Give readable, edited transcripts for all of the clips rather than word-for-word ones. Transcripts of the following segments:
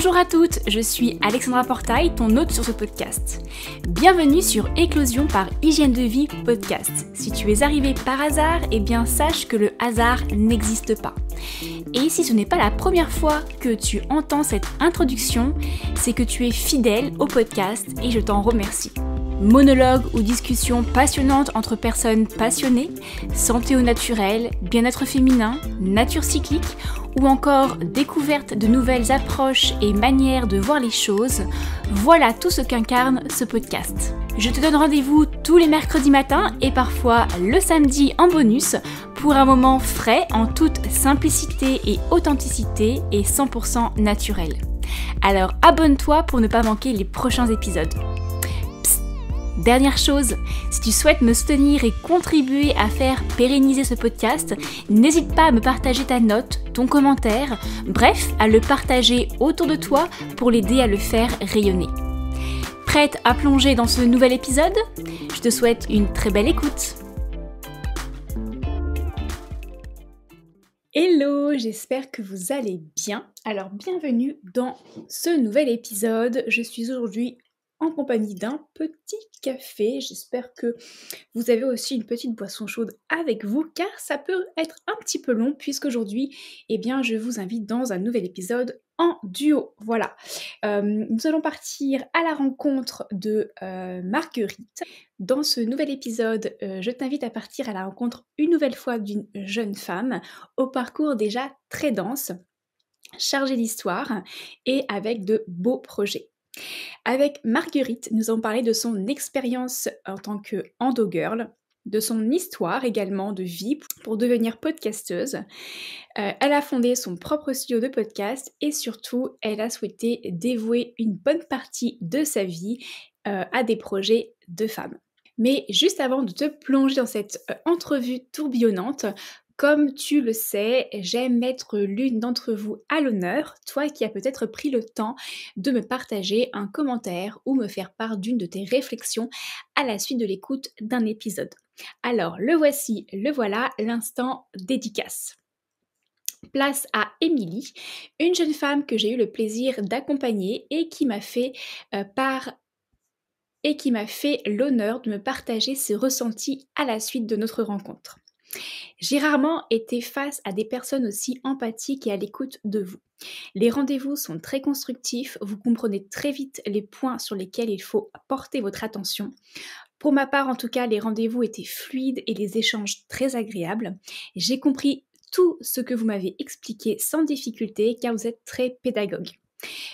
Bonjour à toutes, je suis Alexandra Portail, ton hôte sur ce podcast. Bienvenue sur Éclosion par Hygiène de Vie Podcast. Si tu es arrivé par hasard, eh bien sache que le hasard n'existe pas. Et si ce n'est pas la première fois que tu entends cette introduction, c'est que tu es fidèle au podcast et je t'en remercie. Monologues ou discussions passionnantes entre personnes passionnées, santé au naturel, bien-être féminin, nature cyclique ou encore découverte de nouvelles approches et manières de voir les choses, voilà tout ce qu'incarne ce podcast. Je te donne rendez-vous tous les mercredis matins et parfois le samedi en bonus pour un moment frais en toute simplicité et authenticité et 100% naturel. Alors abonne-toi pour ne pas manquer les prochains épisodes. Dernière chose, si tu souhaites me soutenir et contribuer à faire pérenniser ce podcast, n'hésite pas à me partager ta note, ton commentaire, bref, à le partager autour de toi pour l'aider à le faire rayonner. Prête à plonger dans ce nouvel épisode ? Je te souhaite une très belle écoute. Hello, j'espère que vous allez bien. Alors bienvenue dans ce nouvel épisode. Je suis aujourd'hui en compagnie d'un petit café. J'espère que vous avez aussi une petite boisson chaude avec vous, car ça peut être un petit peu long, puisqu'aujourd'hui, eh bien, je vous invite dans un nouvel épisode en duo. Voilà. Nous allons partir à la rencontre de Marguerite. Dans ce nouvel épisode, je t'invite à partir à la rencontre une nouvelle fois d'une jeune femme au parcours déjà très dense, chargée d'histoire et avec de beaux projets. Avec Marguerite, nous allons parler de son expérience en tant que endo-girl, de son histoire également de vie pour devenir podcasteuse. Elle a fondé son propre studio de podcast et surtout, elle a souhaité dévouer une bonne partie de sa vie à des projets de femmes. Mais juste avant de te plonger dans cette entrevue tourbillonnante, comme tu le sais, j'aime mettre l'une d'entre vous à l'honneur, toi qui as peut-être pris le temps de me partager un commentaire ou me faire part d'une de tes réflexions à la suite de l'écoute d'un épisode. Alors, le voici, le voilà, l'instant dédicace. Place à Émilie, une jeune femme que j'ai eu le plaisir d'accompagner et qui m'a fait l'honneur de me partager ses ressentis à la suite de notre rencontre. J'ai rarement été face à des personnes aussi empathiques et à l'écoute de vous. Les rendez-vous sont très constructifs, vous comprenez très vite les points sur lesquels il faut porter votre attention. Pour ma part, en tout cas, les rendez-vous étaient fluides et les échanges très agréables. J'ai compris tout ce que vous m'avez expliqué sans difficulté car vous êtes très pédagogue.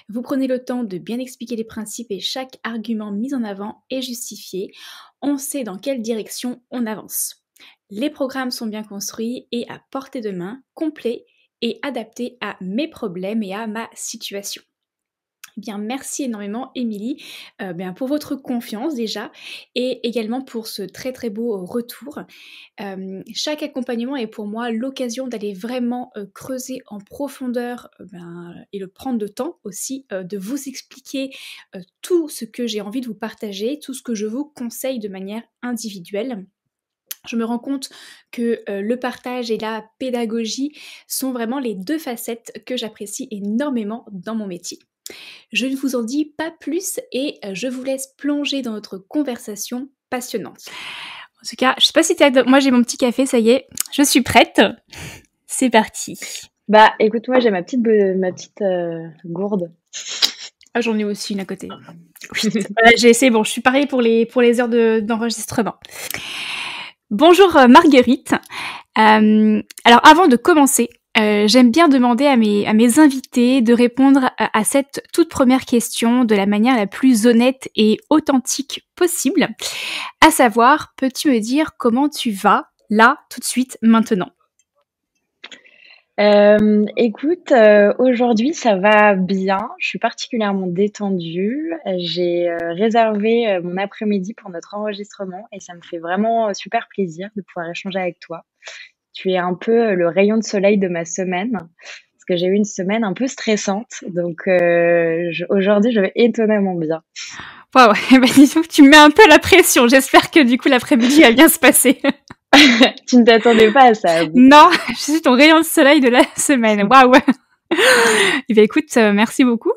Vous prenez le temps de bien expliquer les principes et chaque argument mis en avant est justifié. On sait dans quelle direction on avance. Les programmes sont bien construits et à portée de main, complets et adaptés à mes problèmes et à ma situation. Eh bien, merci énormément Émilie pour votre confiance déjà et également pour ce très très beau retour. Chaque accompagnement est pour moi l'occasion d'aller vraiment creuser en profondeur et le prendre de temps aussi de vous expliquer tout ce que j'ai envie de vous partager, tout ce que je vous conseille de manière individuelle. Je me rends compte que le partage et la pédagogie sont vraiment les deux facettes que j'apprécie énormément dans mon métier. Je ne vous en dis pas plus et je vous laisse plonger dans notre conversation passionnante. En tout cas, je sais pas si moi j'ai mon petit café, ça y est, je suis prête. C'est parti. Bah écoute, moi j'ai ma petite gourde. Ah, j'en ai aussi une à côté. Voilà, j'ai essayé, je suis pareil pour les heures d'enregistrement. Bonjour Marguerite. Alors avant de commencer, j'aime bien demander à mes invités de répondre à cette toute première question de la manière la plus honnête et authentique possible. À savoir, peux-tu me dire comment tu vas là, tout de suite, maintenant ? Écoute, aujourd'hui ça va bien, je suis particulièrement détendue, j'ai réservé mon après-midi pour notre enregistrement et ça me fait vraiment super plaisir de pouvoir échanger avec toi. Tu es un peu le rayon de soleil de ma semaine, parce que j'ai eu une semaine un peu stressante, donc aujourd'hui je vais étonnamment bien. Waouh, disons que tu me mets un peu la pression, j'espère que du coup l'après-midi va bien se passer. Tu ne t'attendais pas à ça? Non, je suis ton rayon de soleil de la semaine. Waouh. Eh bien, écoute, merci beaucoup.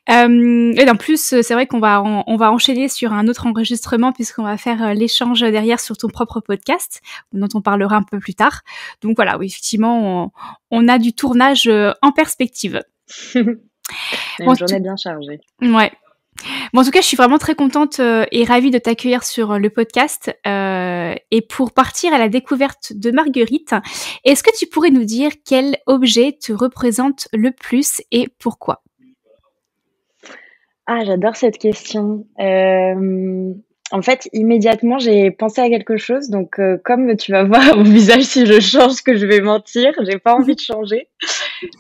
Et en plus, c'est vrai qu'on va on va enchaîner sur un autre enregistrement puisqu'on va faire l'échange derrière sur ton propre podcast, dont on parlera un peu plus tard. Donc voilà, oui, effectivement, on a du tournage en perspective. Une journée bien chargée. Ouais. Bon, en tout cas, je suis vraiment très contente et ravie de t'accueillir sur le podcast. Et pour partir à la découverte de Marguerite, est-ce que tu pourrais nous dire quel objet te représente le plus et pourquoi? Ah, j'adore cette question. En fait, immédiatement, j'ai pensé à quelque chose. Donc, comme tu vas voir à mon visage, si je change, que je vais mentir, j'ai pas envie de changer.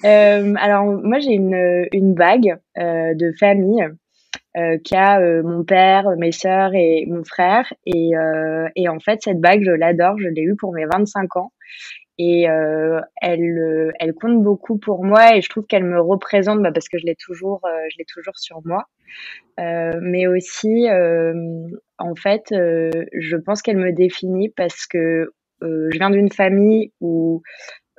Alors, moi, j'ai une bague de famille qui a mon père, mes sœurs et mon frère. Et en fait, cette bague, je l'adore. Je l'ai eue pour mes 25 ans. Et elle compte beaucoup pour moi et je trouve qu'elle me représente parce que je l'ai toujours sur moi. Mais aussi, en fait, je pense qu'elle me définit parce que je viens d'une famille où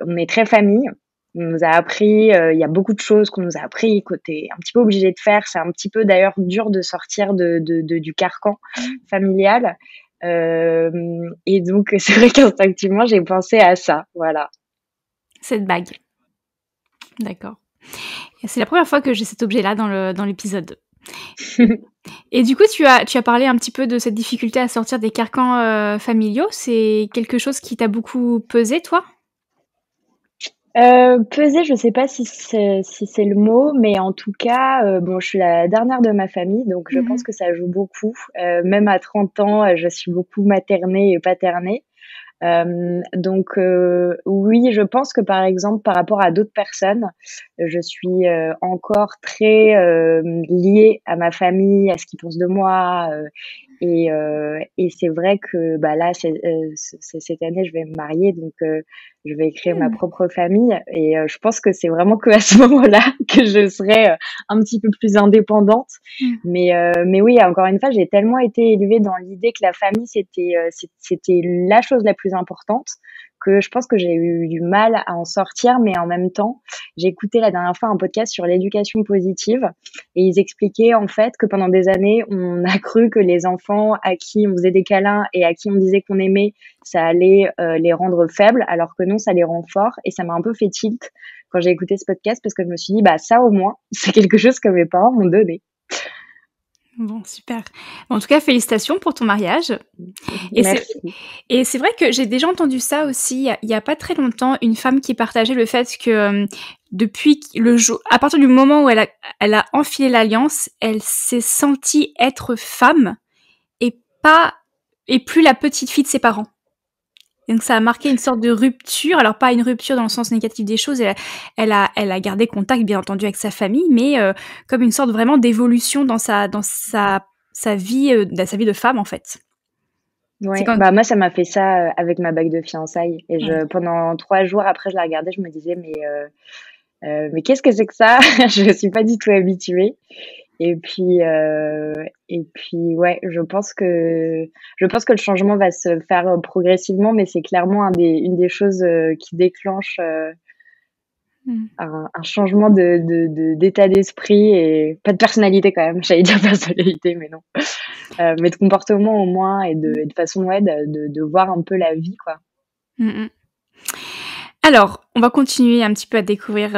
on est très famille. On nous a appris, il y a beaucoup de choses qu'on nous a appris, que t'es un petit peu obligé de faire. C'est un petit peu d'ailleurs dur de sortir du carcan familial. Et donc, c'est vrai qu'instinctivement, j'ai pensé à ça. Voilà. Cette bague. D'accord. Et c'est la première fois que j'ai cet objet-là dans l'épisode. Et du coup, tu as parlé un petit peu de cette difficulté à sortir des carcans familiaux. C'est quelque chose qui t'a beaucoup pesé, toi? Peser, je sais pas si c'est le mot, mais en tout cas, bon, je suis la dernière de ma famille, donc je pense que ça joue beaucoup. Même à 30 ans, je suis beaucoup maternée et paternée. Donc oui, je pense que par exemple, par rapport à d'autres personnes, je suis encore très liée à ma famille, à ce qu'ils pensent de moi. Et c'est vrai que là, cette année, je vais me marier, donc je vais créer ma propre famille. Et je pense que c'est vraiment que à ce moment-là que je serai un petit peu plus indépendante. Mais oui, encore une fois, j'ai tellement été élevée dans l'idée que la famille, c'était la chose la plus importante, que je pense que j'ai eu du mal à en sortir. Mais en même temps, j'ai écouté la dernière fois un podcast sur l'éducation positive et ils expliquaient en fait que pendant des années, on a cru que les enfants à qui on faisait des câlins et à qui on disait qu'on aimait, ça allait les rendre faibles, alors que non, ça les rend forts. Et ça m'a un peu fait tilt quand j'ai écouté ce podcast parce que je me suis dit, ça au moins, c'est quelque chose que mes parents m'ont donné. Bon, super. En tout cas, félicitations pour ton mariage. Merci. Et c'est vrai que j'ai déjà entendu ça aussi, il y a pas très longtemps, une femme qui partageait le fait que depuis le jour, à partir du moment où elle a enfilé l'alliance, elle s'est sentie être femme et plus la petite fille de ses parents. Donc ça a marqué une sorte de rupture, alors pas une rupture dans le sens négatif des choses, elle a gardé contact bien entendu avec sa famille, mais comme une sorte vraiment d'évolution dans sa vie de femme en fait. Ouais. Moi ça m'a fait ça avec ma bague de fiançailles et pendant 3 jours après je la regardais, je me disais mais qu'est-ce que c'est que ça? Je suis pas du tout habituée. Et puis ouais, je pense que le changement va se faire progressivement, mais c'est clairement une des choses qui déclenche un changement d'état d'esprit et pas de personnalité quand même. J'allais dire personnalité, mais non. Mais de comportement au moins et de façon de voir un peu la vie, quoi. Alors, on va continuer un petit peu à découvrir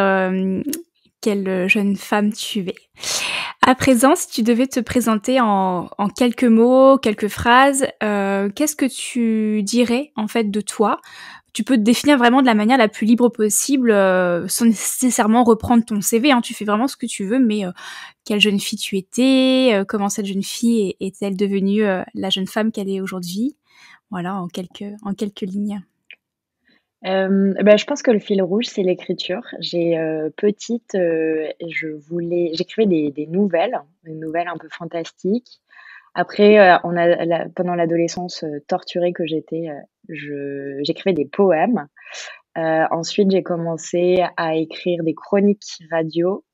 quelle jeune femme tu es. À présent, si tu devais te présenter en quelques mots, quelques phrases, qu'est-ce que tu dirais en fait de toi? Tu peux te définir vraiment de la manière la plus libre possible, sans nécessairement reprendre ton CV, hein, tu fais vraiment ce que tu veux, mais quelle jeune fille tu étais, comment cette jeune fille est-elle devenue la jeune femme qu'elle est aujourd'hui? Voilà, en quelques lignes. Je pense que le fil rouge, c'est l'écriture. Petite, j'écrivais des nouvelles, une nouvelle un peu fantastique. Après, pendant l'adolescence torturée que j'étais, j'écrivais des poèmes. Ensuite, j'ai commencé à écrire des chroniques radio.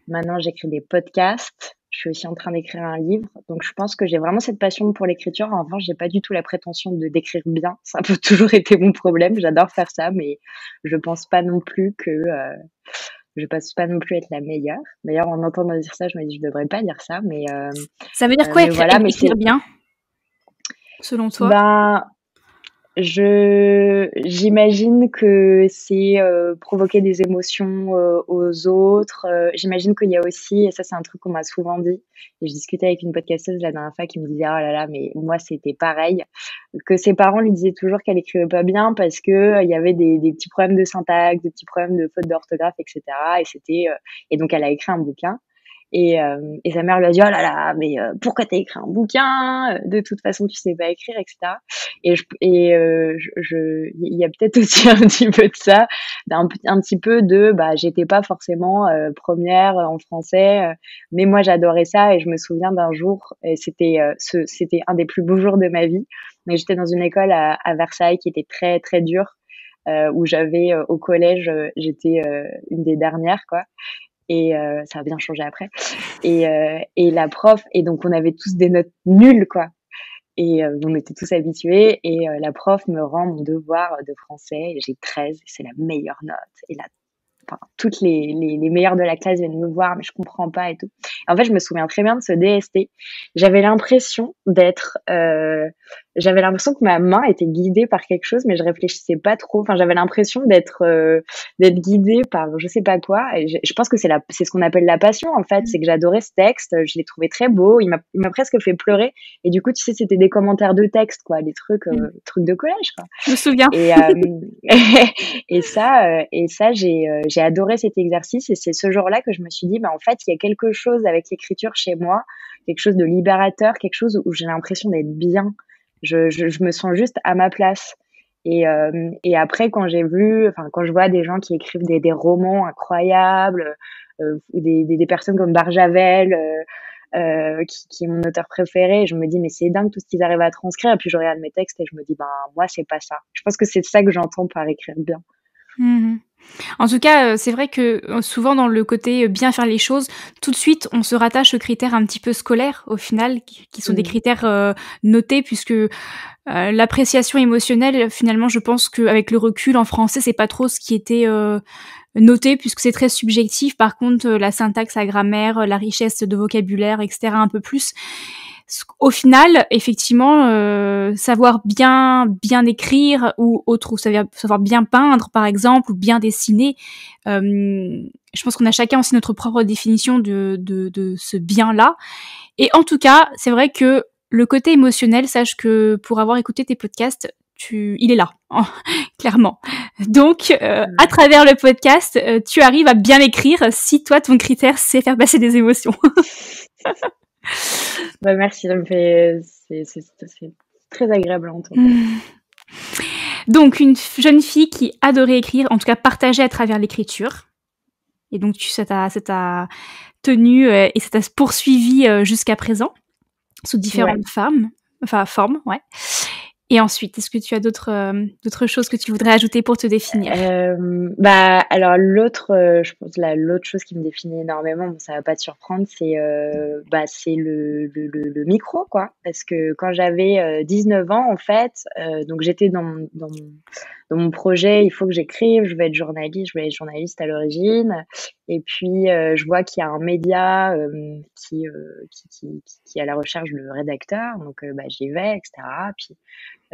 Maintenant, j'écris des podcasts. Je suis aussi en train d'écrire un livre. Donc, je pense que j'ai vraiment cette passion pour l'écriture. En revanche, j'ai pas du tout la prétention d'écrire bien. Ça a toujours été mon problème. J'adore faire ça, mais je pense pas non plus que je pense pas non plus être la meilleure. D'ailleurs, en entendant dire ça, je me dis je devrais pas dire ça, Ça veut dire quoi mais voilà, mais écrire c'est bien, selon toi? ben j'imagine que c'est provoquer des émotions aux autres. J'imagine qu'il y a aussi, et ça c'est un truc qu'on m'a souvent dit, et je discutais avec une podcasteuse la dernière fois qui me disait oh là là, mais moi c'était pareil, que ses parents lui disaient toujours qu'elle écrivait pas bien parce que il y avait des petits problèmes de syntaxe, des petits problèmes de faute d'orthographe, etc. Et donc elle a écrit un bouquin. Et sa mère lui a dit oh là là, mais pourquoi t'as écrit un bouquin, de toute façon tu sais pas écrire, etc. Il y a peut-être aussi un petit peu de ça, un petit peu de bah j'étais pas forcément première en français, mais moi j'adorais ça. Et je me souviens d'un jour, et c'était un des plus beaux jours de ma vie, mais j'étais dans une école à Versailles qui était très très dure, où j'avais au collège, j'étais une des dernières, quoi. Et ça a bien changé après. Et la prof, et donc on avait tous des notes nulles, quoi. Et on était tous habitués. Et la prof me rend mon devoir de français. Et j'ai 13, et c'est la meilleure note. Et là, enfin, toutes les meilleures de la classe viennent me voir, mais je comprends pas et tout. En fait, je me souviens très bien de ce DST. J'avais l'impression j'avais l'impression que ma main était guidée par quelque chose, mais je réfléchissais pas trop. Enfin, j'avais l'impression d'être guidée par je sais pas quoi. Et je pense que c'est ce qu'on appelle la passion, en fait. C'est que j'adorais ce texte, je l'ai trouvé très beau. Il m'a presque fait pleurer. Et du coup, tu sais, c'était des commentaires de texte, quoi, des trucs de collège, quoi. Je me souviens. Et et ça, j'ai adoré cet exercice. Et c'est ce jour-là que je me suis dit, bah en fait, il y a quelque chose avec l'écriture chez moi, quelque chose de libérateur, quelque chose où j'ai l'impression d'être bien. Je me sens juste à ma place. Et après, quand je vois des gens qui écrivent des romans incroyables, ou des personnes comme Barjavel, qui est mon auteur préféré, je me dis mais c'est dingue tout ce qu'ils arrivent à transcrire. Et puis je regarde mes textes et je me dis ben moi c'est pas ça. Je pense que c'est ça que j'entends par écrire bien. Mmh. En tout cas, c'est vrai que, souvent dans le côté, bien faire les choses, tout de suite on se rattache aux critères un petit peu scolaires au final, qui sont des Mmh. critères, notés puisque, l'appréciation émotionnelle, finalement je pense qu'avec le recul en français, c'est pas trop ce qui était, noté puisque c'est très subjectif. Par contre, la syntaxe, la grammaire, la richesse de vocabulaire et cetera un peu plus. Au final, effectivement, savoir bien écrire ou autre, ou savoir bien peindre, par exemple, ou bien dessiner, je pense qu'on a chacun aussi notre propre définition de ce bien-là. Et en tout cas, c'est vrai que le côté émotionnel, sache que pour avoir écouté tes podcasts, il est là, clairement. Donc, à Ouais. travers le podcast, tu arrives à bien écrire si toi, ton critère, c'est faire passer des émotions. Bah, merci, c'est très agréable à entendre. Donc, une jeune fille qui adorait écrire, en tout cas partager à travers l'écriture. Et donc, ça t'a tenu et ça t'a poursuivi jusqu'à présent, sous Ouais. différentes formes, ouais. Et ensuite, est-ce que tu as d'autres choses que tu voudrais ajouter pour te définir? Bah, alors je pense l'autre chose qui me définit énormément, bon, ça va pas te surprendre, c'est le micro, quoi. Parce que quand j'avais 19 ans, en fait, donc j'étais dans mon projet, il faut que j'écrive, je voulais être journaliste à l'origine. Et puis, je vois qu'il y a un média qui est à la recherche de rédacteurs, donc bah, j'y vais, etc. Puis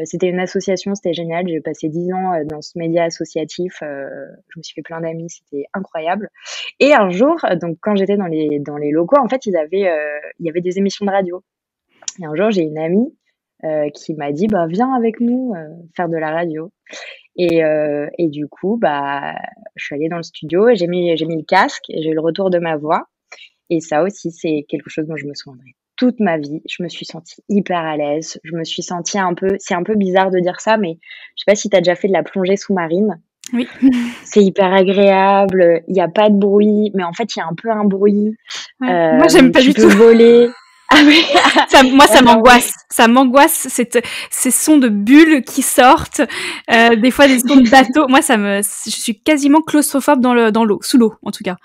c'était une association, c'était génial. J'ai passé 10 ans dans ce média associatif. Je me suis fait plein d'amis, c'était incroyable. Et un jour, donc quand j'étais dans les locaux, en fait, il y avait des émissions de radio. Et un jour, j'ai une amie qui m'a dit, bah viens avec nous faire de la radio. Et du coup, bah, je suis allée dans le studio et j'ai mis le casque et j'ai eu le retour de ma voix. Et ça aussi, c'est quelque chose dont je me souviendrai toute ma vie. Je me suis sentie hyper à l'aise. Je me suis sentie c'est un peu bizarre de dire ça, mais je sais pas si tu as déjà fait de la plongée sous-marine. Oui. C'est hyper agréable. Il y a pas de bruit, mais en fait, il y a un peu un bruit. Ouais. Moi, j'aime pas Tu du peux tout. voler. Ah oui. Ça D'accord, oui. m'angoisse. Ça m'angoisse, ces sons de bulles qui sortent, des fois des sons de bateaux. Moi, je suis quasiment claustrophobe dans l'eau, sous l'eau, en tout cas.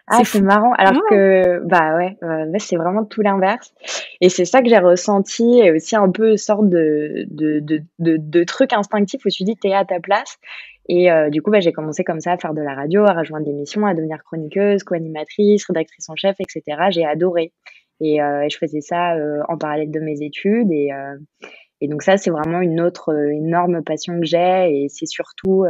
Ah, C'est c'est fou. marrant. Ouais. Alors que, bah ouais, là, c'est vraiment tout l'inverse. Et c'est ça que j'ai ressenti, et aussi un peu une sorte de truc instinctif où tu dis, t'es à ta place. Et du coup, j'ai commencé comme ça à faire de la radio, à rejoindre des missions, à devenir chroniqueuse, co-animatrice, rédactrice en chef, etc. J'ai adoré. Et je faisais ça en parallèle de mes études. Et donc ça, c'est vraiment une autre énorme passion que j'ai. Et c'est surtout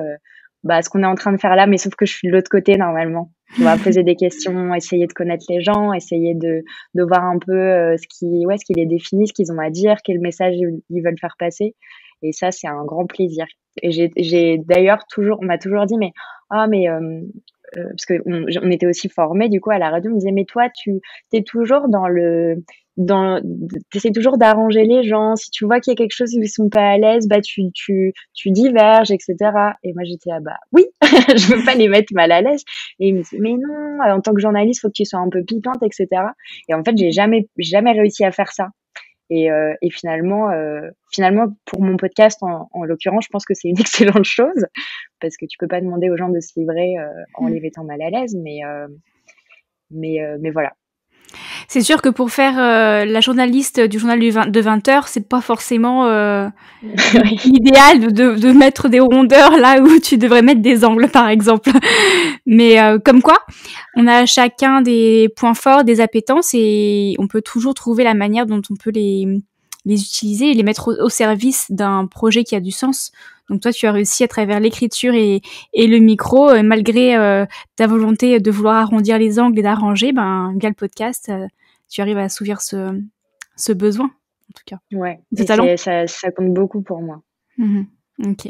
ce qu'on est en train de faire là, mais sauf que je suis de l'autre côté normalement. Tu vois, poser des questions, essayer de connaître les gens, essayer de voir un peu ce qui les définit, ce qu'ils ont à dire, quel message ils veulent faire passer. Et ça, c'est un grand plaisir. Et j'ai d'ailleurs toujours, on m'a toujours dit, mais parce que on était aussi formés du coup à la radio, on me disait, mais toi, tu t'es toujours t'essaies toujours d'arranger les gens. Si tu vois qu'il y a quelque chose où ils sont pas à l'aise, tu diverges, etc. Et moi, j'étais oui, je veux pas les mettre mal à l'aise. Et il me dit, mais non, en tant que journaliste, faut que tu sois un peu piquante, etc. Et en fait, j'ai jamais réussi à faire ça. Et finalement, pour mon podcast, en l'occurrence, je pense que c'est une excellente chose parce que tu peux pas demander aux gens de se livrer en les mettant mal à l'aise, mais voilà. C'est sûr que pour faire la journaliste du journal de 20 heures, c'est pas forcément idéal de mettre des rondeurs là où tu devrais mettre des angles, par exemple. Mais comme quoi, on a chacun des points forts, des appétences, et on peut toujours trouver la manière dont on peut les utiliser et les mettre au service d'un projet qui a du sens. Donc toi, tu as réussi à travers l'écriture et le micro, malgré ta volonté de vouloir arrondir les angles et d'arranger, via le podcast, tu arrives à assouvir ce besoin, en tout cas. Ouais, Ce talent. Ça compte beaucoup pour moi. Ok.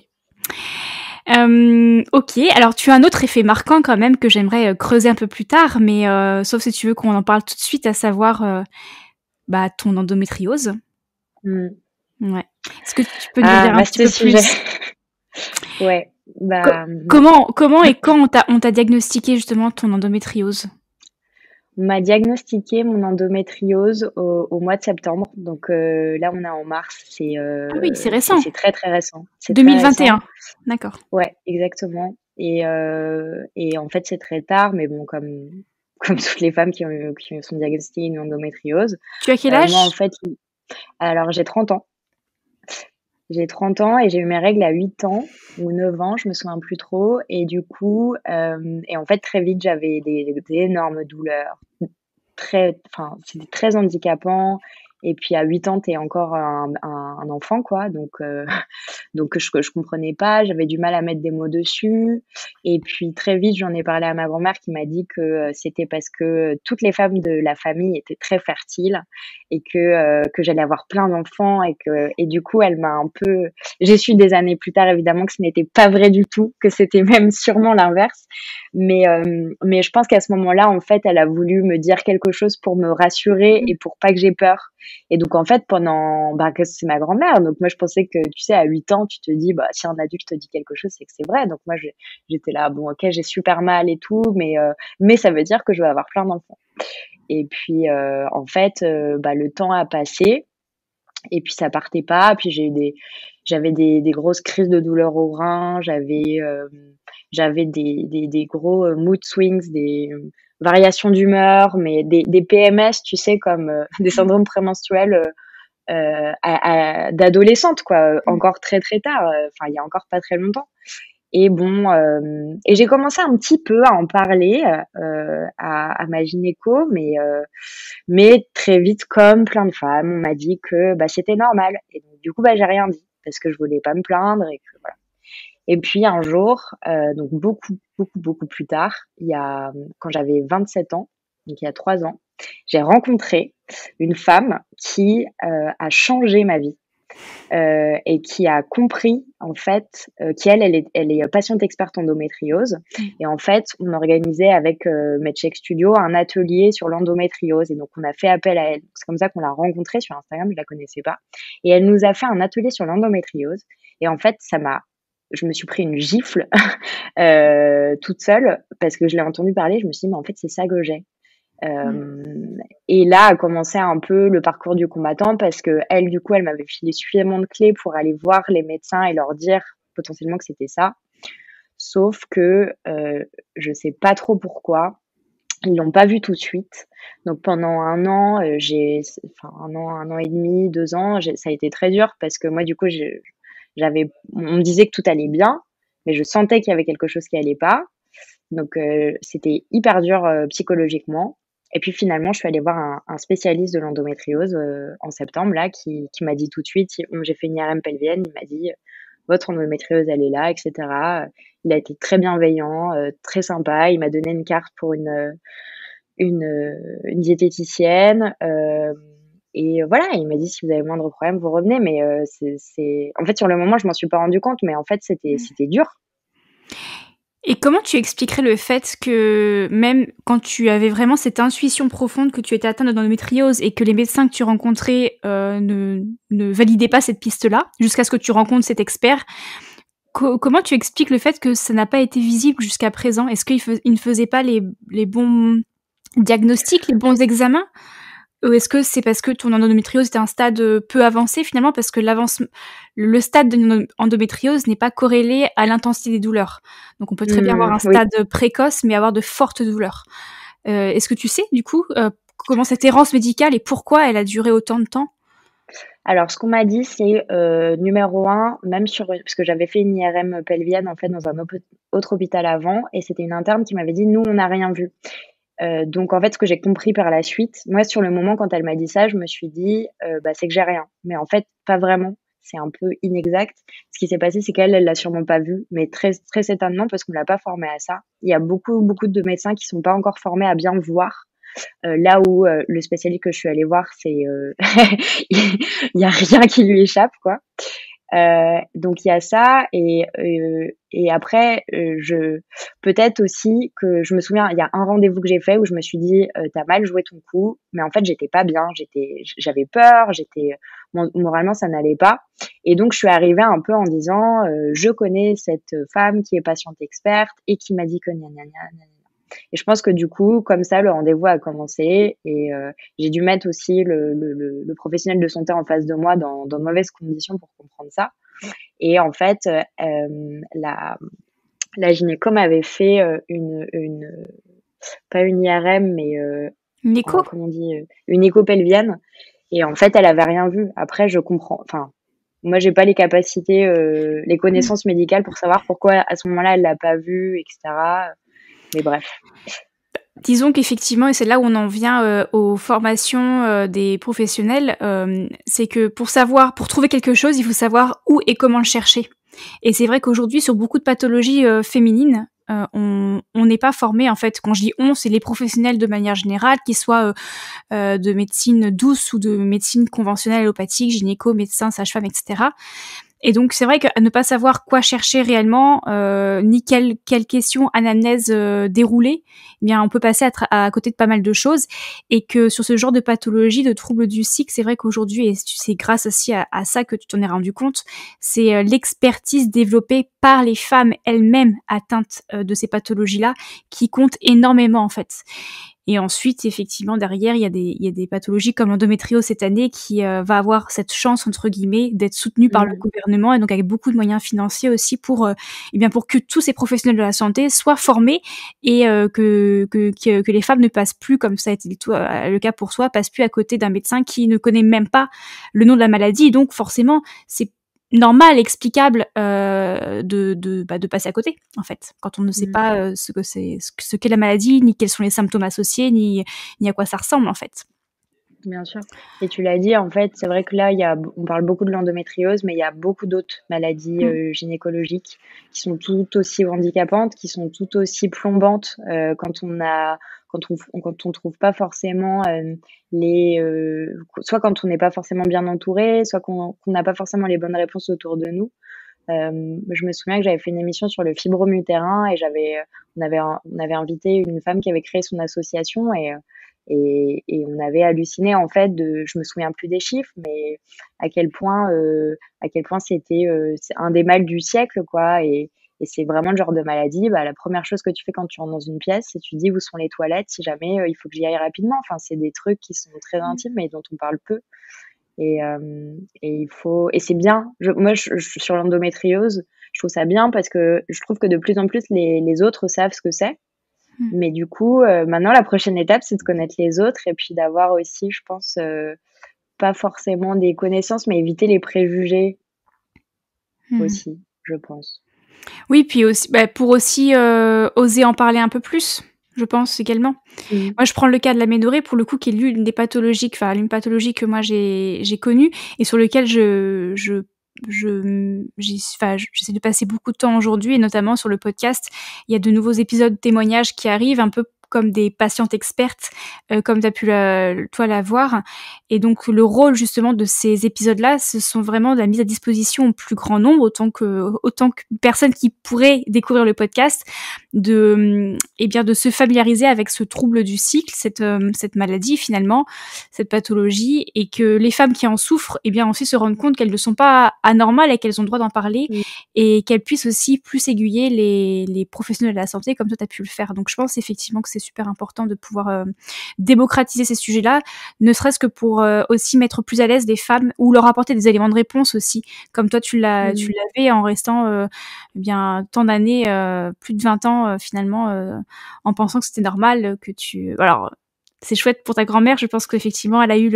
Ok, alors tu as un autre effet marquant quand même que j'aimerais creuser un peu plus tard, mais sauf si tu veux qu'on en parle tout de suite, à savoir ton endométriose. Ouais. Est-ce que tu peux nous dire un petit peu plus? Ouais. Comment et quand on t'a diagnostiqué justement ton endométriose? On m'a diagnostiqué mon endométriose au mois de septembre. Donc là, on est en mars. Ah oui, c'est récent. C'est très, très récent. C'est 2021. Très récent. D'accord. Ouais, exactement. Et en fait, c'est très tard, mais bon, comme toutes les femmes qui sont diagnostiquées une endométriose. Tu as quel âge? Moi, en fait, alors j'ai 30 ans. J'ai 30 ans et j'ai eu mes règles à 8 ans ou 9 ans, je me souviens plus trop. Et du coup, et en fait, très vite, j'avais des énormes douleurs. C'était très handicapant. Et puis à 8 ans, t'es encore un enfant, quoi. Donc je comprenais pas, j'avais du mal à mettre des mots dessus. Et puis très vite, j'en ai parlé à ma grand-mère qui m'a dit que c'était parce que toutes les femmes de la famille étaient très fertiles et que j'allais avoir plein d'enfants et du coup, elle m'a un peu. J'ai su des années plus tard évidemment que ce n'était pas vrai du tout, que c'était même sûrement l'inverse. Mais je pense qu'à ce moment-là, en fait, elle a voulu me dire quelque chose pour me rassurer et pour pas que j'ai peur. Et donc, en fait, que c'est ma grand-mère. Donc, moi, je pensais que, tu sais, à 8 ans, tu te dis, si un adulte te dit quelque chose, c'est que c'est vrai. Donc, moi, j'étais là, bon, ok, j'ai super mal et tout, mais ça veut dire que je vais avoir plein d'enfants. Et puis, en fait, le temps a passé. Et puis, ça partait pas. Puis, j'avais des grosses crises de douleur au rein. J'avais des gros mood swings, des variations d'humeur, mais des PMS, tu sais, comme des syndromes prémenstruels d'adolescente, quoi, encore très très tard, il y a encore pas très longtemps. Et et j'ai commencé un petit peu à en parler à ma gynéco, mais très vite, comme plein de femmes, on m'a dit que c'était normal. Et donc du coup, j'ai rien dit parce que je voulais pas me plaindre et que voilà. Et puis un jour, donc beaucoup, beaucoup, beaucoup plus tard, quand j'avais 27 ans, donc il y a 3 ans, j'ai rencontré une femme qui a changé ma vie et qui a compris en fait elle est patiente experte endométriose et en fait on organisait avec MedCheck Studio un atelier sur l'endométriose et donc on a fait appel à elle. C'est comme ça qu'on l'a rencontrée sur Instagram, je la connaissais pas et elle nous a fait un atelier sur l'endométriose et en fait je me suis pris une gifle toute seule parce que je l'ai entendu parler, je me suis dit mais en fait c'est ça que j'ai. Et là a commencé un peu le parcours du combattant parce que elle, du coup, elle m'avait filé suffisamment de clés pour aller voir les médecins et leur dire potentiellement que c'était ça. Sauf que je sais pas trop pourquoi. Ils l'ont pas vu tout de suite. Donc pendant un an, un an et demi, 2 ans, ça a été très dur parce que moi, du coup, on me disait que tout allait bien, mais je sentais qu'il y avait quelque chose qui allait pas. Donc, c'était hyper dur psychologiquement. Et puis finalement, je suis allée voir un spécialiste de l'endométriose en septembre, là, qui m'a dit tout de suite, j'ai fait une IRM pelvienne, il m'a dit, votre endométriose, elle est là, etc. Il a été très bienveillant, très sympa. Il m'a donné une carte pour une diététicienne. Et voilà, il m'a dit, si vous avez le moindre problème, vous revenez. Mais en fait, sur le moment, je m'en suis pas rendu compte, mais en fait, c'était dur. Et comment tu expliquerais le fait que même quand tu avais vraiment cette intuition profonde que tu étais atteinte d'endométriose et que les médecins que tu rencontrais ne validaient pas cette piste-là, jusqu'à ce que tu rencontres cet expert, comment tu expliques le fait que ça n'a pas été visible jusqu'à présent? Est-ce qu'il ne faisait pas les bons diagnostics, les bons examens? Ou est-ce que c'est parce que ton endométriose était un stade peu avancé finalement? Parce que le stade de endométriose n'est pas corrélé à l'intensité des douleurs. Donc on peut très bien avoir un Oui. stade précoce, mais avoir de fortes douleurs. Est-ce que tu sais, du coup, comment cette errance médicale et pourquoi elle a duré autant de temps? Alors, ce qu'on m'a dit, c'est numéro un, même parce que j'avais fait une IRM pelvienne en fait dans un autre hôpital avant, et c'était une interne qui m'avait dit, nous, on n'a rien vu. Donc en fait, ce que j'ai compris par la suite, moi sur le moment quand elle m'a dit ça, je me suis dit, bah, c'est que j'ai rien. Mais en fait, pas vraiment. C'est un peu inexact. Ce qui s'est passé, c'est qu'elle l'a sûrement pas vu, mais très, très certainement parce qu'on l'a pas formée à ça. Il y a beaucoup, beaucoup de médecins qui sont pas encore formés à bien voir. Là où le spécialiste que je suis allée voir, il y a rien qui lui échappe, quoi. Donc il y a ça, et après peut-être aussi que je me souviens, il y a un rendez-vous que j'ai fait où je me suis dit, t'as mal joué ton coup, mais en fait j'étais pas bien, j'avais peur, moralement ça n'allait pas, et donc je suis arrivée un peu en disant, je connais cette femme qui est patiente experte et qui m'a dit que gna gna gna gna. Et je pense que du coup, comme ça, le rendez-vous a commencé, et j'ai dû mettre aussi le professionnel de santé en face de moi dans de mauvaises conditions pour comprendre ça. Et en fait, la gynéco m'avait fait pas une IRM, mais Une écho? comment on dit, une écho pelvienne. Et en fait, elle avait rien vu. Après, je comprends. Enfin, moi, j'ai pas les capacités, les connaissances médicales pour savoir pourquoi à ce moment-là elle l'a pas vu, etc. Mais bref. Disons qu'effectivement, et c'est là où on en vient aux formations des professionnels, c'est que pour trouver quelque chose, il faut savoir où et comment le chercher. Et c'est vrai qu'aujourd'hui, sur beaucoup de pathologies féminines, on n'est pas formé, en fait. Quand je dis on, c'est les professionnels de manière générale, qu'ils soient de médecine douce ou de médecine conventionnelle allopathique, gynéco, médecin, sage-femme, etc. Et donc c'est vrai qu'à ne pas savoir quoi chercher réellement, ni quelle question anamnèse dérouler, eh bien on peut passer à côté de pas mal de choses, et que sur ce genre de pathologie, de troubles du cycle, c'est vrai qu'aujourd'hui, et c'est grâce aussi à ça que tu t'en es rendu compte, c'est l'expertise développée par les femmes elles-mêmes atteintes de ces pathologies-là qui compte énormément en fait. Et ensuite, effectivement, derrière, il y a des pathologies comme l'endométriose cette année qui va avoir cette chance, entre guillemets, d'être soutenue par le gouvernement, et donc avec beaucoup de moyens financiers aussi pour, eh bien, pour que tous ces professionnels de la santé soient formés, et que les femmes ne passent plus, comme ça a été le cas pour toi, passent plus à côté d'un médecin qui ne connaît même pas le nom de la maladie. Et donc, forcément, c'est normal, explicable de passer à côté, en fait, quand on ne sait pas ce qu'est la maladie, ni quels sont les symptômes associés, ni à quoi ça ressemble, en fait. Bien sûr. Et tu l'as dit, en fait, c'est vrai que là, on parle beaucoup de l'endométriose, mais il y a beaucoup d'autres maladies gynécologiques qui sont tout aussi handicapantes, qui sont tout aussi plombantes quand on trouve pas forcément soit quand on n'est pas forcément bien entouré, soit qu'on n'a pas forcément les bonnes réponses autour de nous. Je me souviens que j'avais fait une émission sur le fibromutérin, et on avait invité une femme qui avait créé son association, et on avait halluciné en fait je me souviens plus des chiffres, mais à quel point c'est un des mâles du siècle, quoi. Et c'est vraiment le genre de maladie, bah, la première chose que tu fais quand tu rentres dans une pièce, c'est tu dis où sont les toilettes si jamais il faut que j'y aille rapidement. Enfin, c'est des trucs qui sont très intimes mais dont on parle peu. Et c'est bien. Sur l'endométriose, je trouve ça bien parce que je trouve que de plus en plus les autres savent ce que c'est. Mais du coup, maintenant, la prochaine étape, c'est de connaître les autres, et puis d'avoir aussi, je pense, pas forcément des connaissances, mais éviter les préjugés aussi, je pense. Oui, puis aussi, pour aussi oser en parler un peu plus, je pense également. Mmh. Moi, je prends le cas de l'aménorrhée, pour le coup, qui est l'une des pathologies, enfin l'une pathologie que moi j'ai connue et sur lequel j'essaie de passer beaucoup de temps aujourd'hui, et notamment sur le podcast. Il y a de nouveaux épisodes témoignages qui arrivent, un peu comme des patientes expertes, comme tu as pu toi la voir. Et donc le rôle justement de ces épisodes-là, ce sont vraiment de la mise à disposition au plus grand nombre, autant que personnes qui pourraient découvrir le podcast, de se familiariser avec ce trouble du cycle, cette maladie finalement, cette pathologie, et que les femmes qui en souffrent, aussi se rendent compte qu'elles ne sont pas anormales et qu'elles ont le droit d'en parler, Mmh. et qu'elles puissent aussi plus aiguiller les professionnels de la santé comme toi tu as pu le faire. Donc je pense effectivement que c'est super important de pouvoir démocratiser ces sujets-là, ne serait-ce que pour aussi mettre plus à l'aise des femmes, ou leur apporter des éléments de réponse aussi, comme toi tu Mmh. l'avais, en restant tant d'années, plus de 20 ans finalement, en pensant que c'était normal, que tu... Alors, c'est chouette pour ta grand-mère, je pense qu'effectivement elle a eu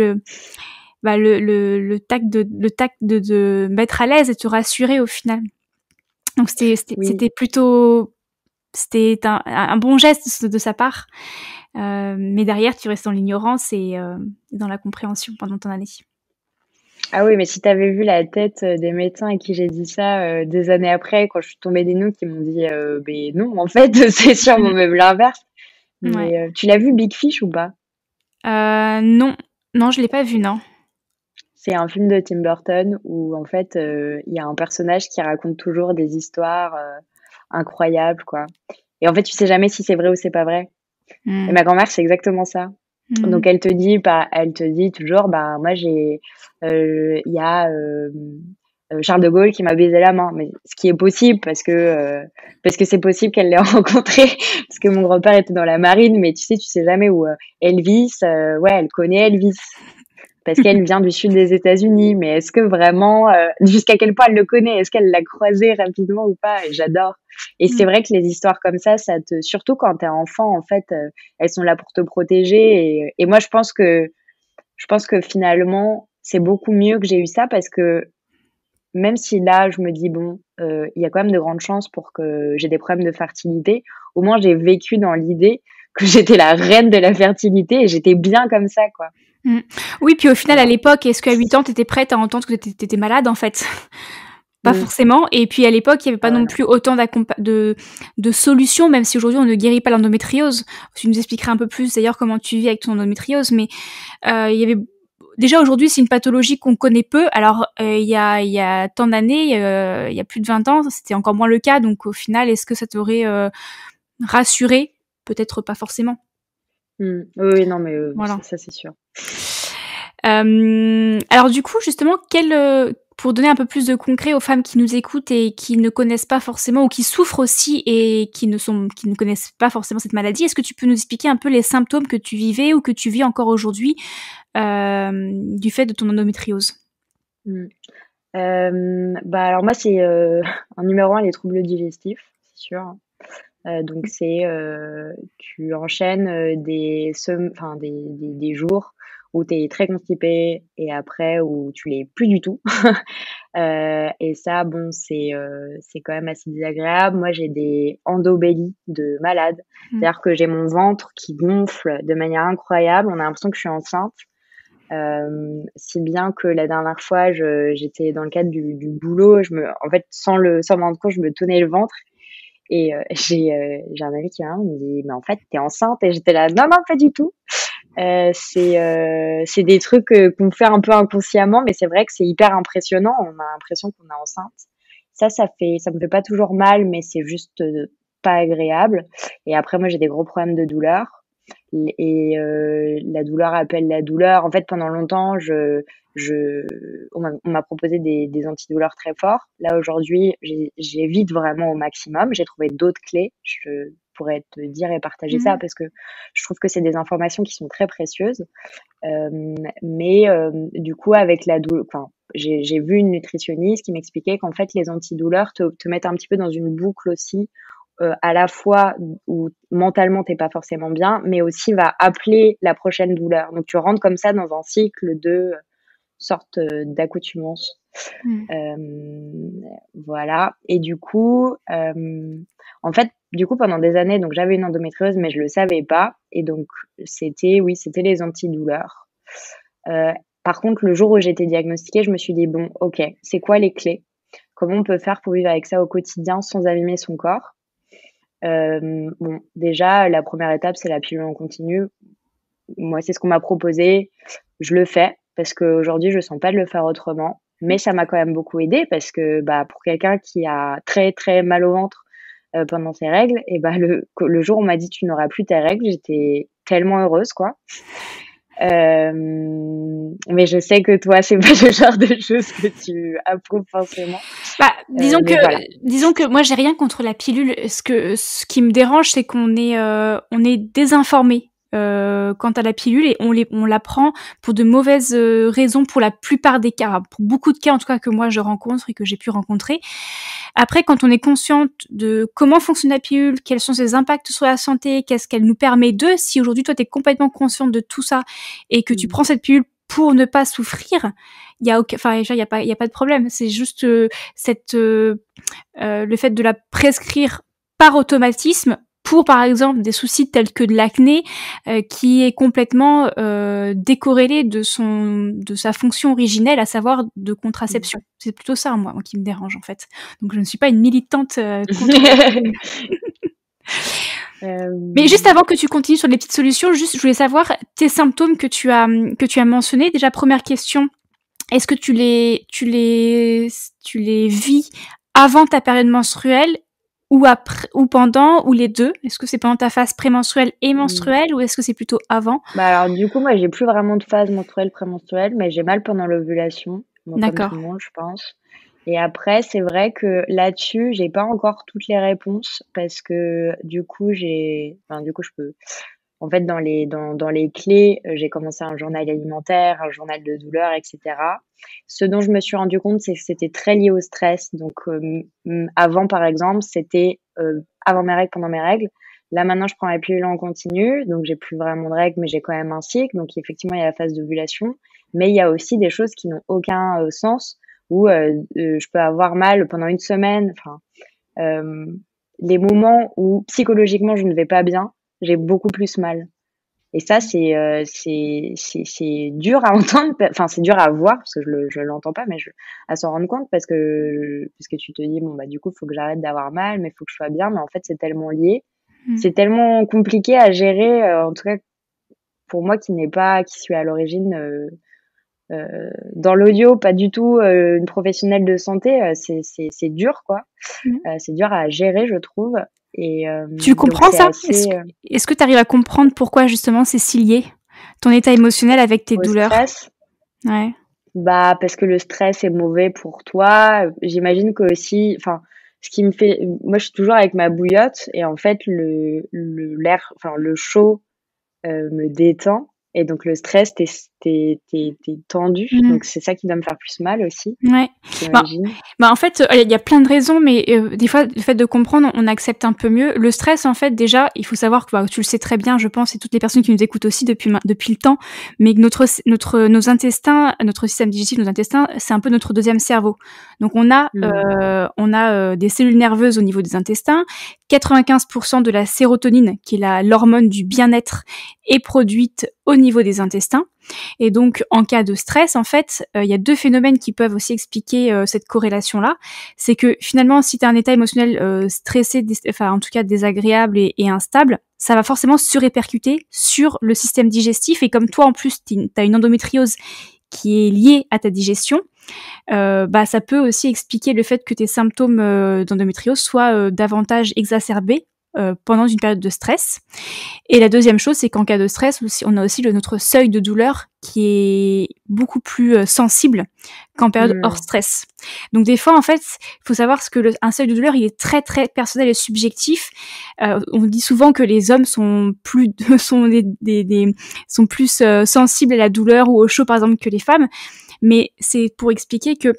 le tact de mettre à l'aise et de te rassurer au final. Donc Oui. c'était un bon geste de sa part, mais derrière tu restes dans l'ignorance et dans la compréhension pendant ton année. Ah oui, mais si tu avais vu la tête, des médecins à qui j'ai dit ça, des années après, quand je suis tombée des nues, qui m'ont dit, beh, non, en fait, c'est sûrement même l'inverse. Ouais. Mais, tu l'as vu Big Fish ou pas? Non, non, je l'ai pas vu, non. C'est un film de Tim Burton où en fait, il y a un personnage qui raconte toujours des histoires, incroyables, quoi. Et en fait, tu sais jamais si c'est vrai ou c'est pas vrai. Et Mmh. ma grand-mère, c'est exactement ça. Mmh. Donc elle te dit toujours, bah moi il y a Charles de Gaulle qui m'a baisé la main, mais ce qui est possible parce que c'est possible qu'elle l'ait rencontré, parce que mon grand-père était dans la marine, mais tu sais jamais où. Elvis, ouais, elle connaît Elvis parce qu'elle vient du sud des États-Unis, mais est-ce que vraiment, jusqu'à quel point elle le connaît? Est-ce qu'elle l'a croisé rapidement ou pas? Et j'adore. Et c'est Mmh. vrai que les histoires comme ça surtout quand t'es enfant, en fait, elles sont là pour te protéger. Et moi, je pense que finalement, c'est beaucoup mieux que j'ai eu ça parce que même si là, je me dis, bon, il y a quand même de grandes chances pour que j'ai des problèmes de fertilité, au moins j'ai vécu dans l'idée que j'étais la reine de la fertilité et j'étais bien comme ça, quoi. Mmh. Oui, puis au final, à Voilà. l'époque, est-ce qu'à 8 ans, tu étais prête à entendre que tu étais malade, en fait? Pas Mmh. forcément. Et puis à l'époque, il y avait pas Ah ouais, non non. plus autant de solutions, même si aujourd'hui on ne guérit pas l'endométriose. Tu nous expliqueras un peu plus d'ailleurs comment tu vis avec ton endométriose, mais il y avait déjà aujourd'hui, c'est une pathologie qu'on connaît peu. Alors il y a tant d'années, il y a plus de 20 ans, c'était encore moins le cas. Donc au final, est-ce que ça t'aurait rassuré? Peut-être pas forcément. Mmh. Oui, oui, non, mais Voilà. ça c'est sûr. Alors du coup, justement, pour donner un peu plus de concret aux femmes qui nous écoutent et qui ne connaissent pas forcément, ou qui souffrent aussi et qui ne connaissent pas forcément cette maladie, est-ce que tu peux nous expliquer un peu les symptômes que tu vivais ou que tu vis encore aujourd'hui, du fait de ton endométriose? Mmh. Bah, alors moi, c'est, en numéro 1 les troubles digestifs, c'est sûr, hein. Donc c'est, tu enchaînes, des jours où tu es très constipé et après où tu l'es plus du tout. Et ça, bon, c'est quand même assez désagréable. Moi, j'ai des endobellies de malade. Mmh. C'est-à-dire que j'ai mon ventre qui gonfle de manière incroyable. On a l'impression que je suis enceinte. Si bien que la dernière fois, j'étais dans le cadre du boulot, en fait, sans m'en rendre compte, je me tenais le ventre et j'ai un ami qui vient, il me dit: «Mais en fait, t'es enceinte?» et j'étais là: «Non, non, pas du tout». C'est des trucs, qu'on fait un peu inconsciemment, mais c'est vrai que c'est hyper impressionnant. On a l'impression qu'on est enceinte. Ça me fait pas toujours mal, mais c'est juste, pas agréable. Et après moi, j'ai des gros problèmes de douleur la douleur appelle la douleur. En fait, pendant longtemps, je on m'a proposé des antidouleurs très forts. Là, aujourd'hui, j'évite vraiment au maximum. J'ai trouvé d'autres clés. Je pourrais te dire et partager ça Mmh. parce que je trouve que c'est des informations qui sont très précieuses. Mais du coup, avec la douleur, enfin, j'ai vu une nutritionniste qui m'expliquait qu'en fait, les antidouleurs te mettent un petit peu dans une boucle aussi, à la fois où mentalement t'es pas forcément bien, mais aussi va appeler la prochaine douleur. Donc tu rentres comme ça dans un cycle de sorte d'accoutumance. Mmh. Voilà. Et du coup, en fait, du coup, pendant des années, donc j'avais une endométriose, mais je le savais pas. Et donc, c'était les antidouleurs. Euh, Par contre, le jour où j'ai été diagnostiquée, je me suis dit, bon, ok, c'est quoi les clés? Comment on peut faire pour vivre avec ça au quotidien sans abîmer son corps? Bon, déjà, la première étape, c'est la pilule en continu. Moi, c'est ce qu'on m'a proposé. Je le fais parce qu'aujourd'hui, je sens pas de le faire autrement. Mais ça m'a quand même beaucoup aidé parce que bah, pour quelqu'un qui a très, très mal au ventre pendant ses règles, et bah, le jour où on m'a dit tu n'auras plus tes règles, j'étais tellement heureuse, quoi. Mais je sais que toi, c'est pas le genre de choses que tu approuves forcément. Bah, disons Mais voilà. que moi j'ai rien contre la pilule. Ce qui me dérange, c'est on est désinformé quant à la pilule et on la prend pour de mauvaises raisons pour la plupart des cas, pour beaucoup de cas en tout cas que moi je rencontre et que j'ai pu rencontrer. Après, quand on est consciente de comment fonctionne la pilule, quels sont ses impacts sur la santé, qu'est-ce qu'elle nous permet si aujourd'hui toi t'es complètement consciente de tout ça et que tu prends cette pilule pour ne pas souffrir, il y a il y a pas de problème. C'est juste le fait de la prescrire par automatisme pour par exemple des soucis tels que de l'acné qui est complètement décorrélé de sa fonction originelle, à savoir de contraception. C'est plutôt ça moi qui me dérange en fait. Donc je ne suis pas une militante contre la pilule. Mais juste avant que tu continues sur les petites solutions, je voulais savoir tes symptômes que tu as mentionnés. Déjà, première question, est-ce que tu les vis avant ta période menstruelle ou après ou pendant ou les deux? Est-ce que c'est pendant ta phase prémenstruelle et menstruelle ou est-ce que c'est plutôt avant? Bah alors du coup, moi j'ai plus vraiment de phase menstruelle, prémenstruelle, mais j'ai mal pendant l'ovulation, bon, comme tout D'accord. le monde, je pense. Et après, c'est vrai que là-dessus, j'ai pas encore toutes les réponses parce que du coup, je peux. En fait, dans les clés, j'ai commencé un journal alimentaire, un journal de douleur, etc. Ce dont je me suis rendu compte, c'est que c'était très lié au stress. Donc, avant, par exemple, c'était avant mes règles, pendant mes règles. Là, maintenant, je prends ma pilule en continu, donc j'ai plus vraiment de règles, mais j'ai quand même un cycle. Donc, effectivement, il y a la phase d'ovulation, mais il y a aussi des choses qui n'ont aucun sens, où je peux avoir mal pendant une semaine. Enfin, euh, les moments où psychologiquement je ne vais pas bien, j'ai beaucoup plus mal. Et ça, c'est dur à entendre, enfin c'est dur à voir parce que je l'entends pas, mais à s'en rendre compte parce que tu te dis bon bah du coup faut que j'arrête d'avoir mal, mais faut que je sois bien, mais en fait c'est tellement lié, c'est tellement compliqué à gérer, en tout cas pour moi qui suis à l'origine dans l'audio, pas du tout une professionnelle de santé, c'est dur quoi, c'est dur à gérer je trouve. Et Tu le donc comprends c'est ça? assez Est-ce que tu arrives à comprendre pourquoi justement c'est si lié, ton état émotionnel avec tes au douleurs? stress. Ouais. Bah parce que le stress est mauvais pour toi. J'imagine que aussi, enfin, ce qui me fait, moi je suis toujours avec ma bouillotte et en fait l'air, enfin le chaud me détend et donc le stress t'es tendu, donc c'est ça qui doit me faire plus mal aussi, Ouais. Bah, j'imagine. en fait, il y a plein de raisons, mais des fois, le fait de comprendre, on accepte un peu mieux. Le stress, en fait, déjà, il faut savoir que bah, tu le sais très bien, je pense, et toutes les personnes qui nous écoutent aussi depuis le temps, mais que nos intestins, notre système digestif, nos intestins, c'est un peu notre deuxième cerveau. Donc, on a des cellules nerveuses au niveau des intestins. 95% de la sérotonine, qui est l'hormone du bien-être, est produite au niveau des intestins. Et donc, en cas de stress, en fait, il y a deux phénomènes qui peuvent aussi expliquer cette corrélation-là. C'est que finalement, si tu as un état émotionnel stressé, enfin en tout cas désagréable et instable, ça va forcément se répercuter sur le système digestif. Et comme toi, en plus, tu as une endométriose qui est liée à ta digestion, bah ça peut aussi expliquer le fait que tes symptômes d'endométriose soient davantage exacerbés pendant une période de stress. Et la deuxième chose, c'est qu'en cas de stress, on a aussi notre seuil de douleur qui est beaucoup plus sensible qu'en période hors stress. Donc des fois, en fait, il faut savoir un seuil de douleur, il est très très personnel et subjectif. On dit souvent que les hommes sont plus sont plus sensibles à la douleur ou au chaud, par exemple, que les femmes. Mais c'est pour expliquer que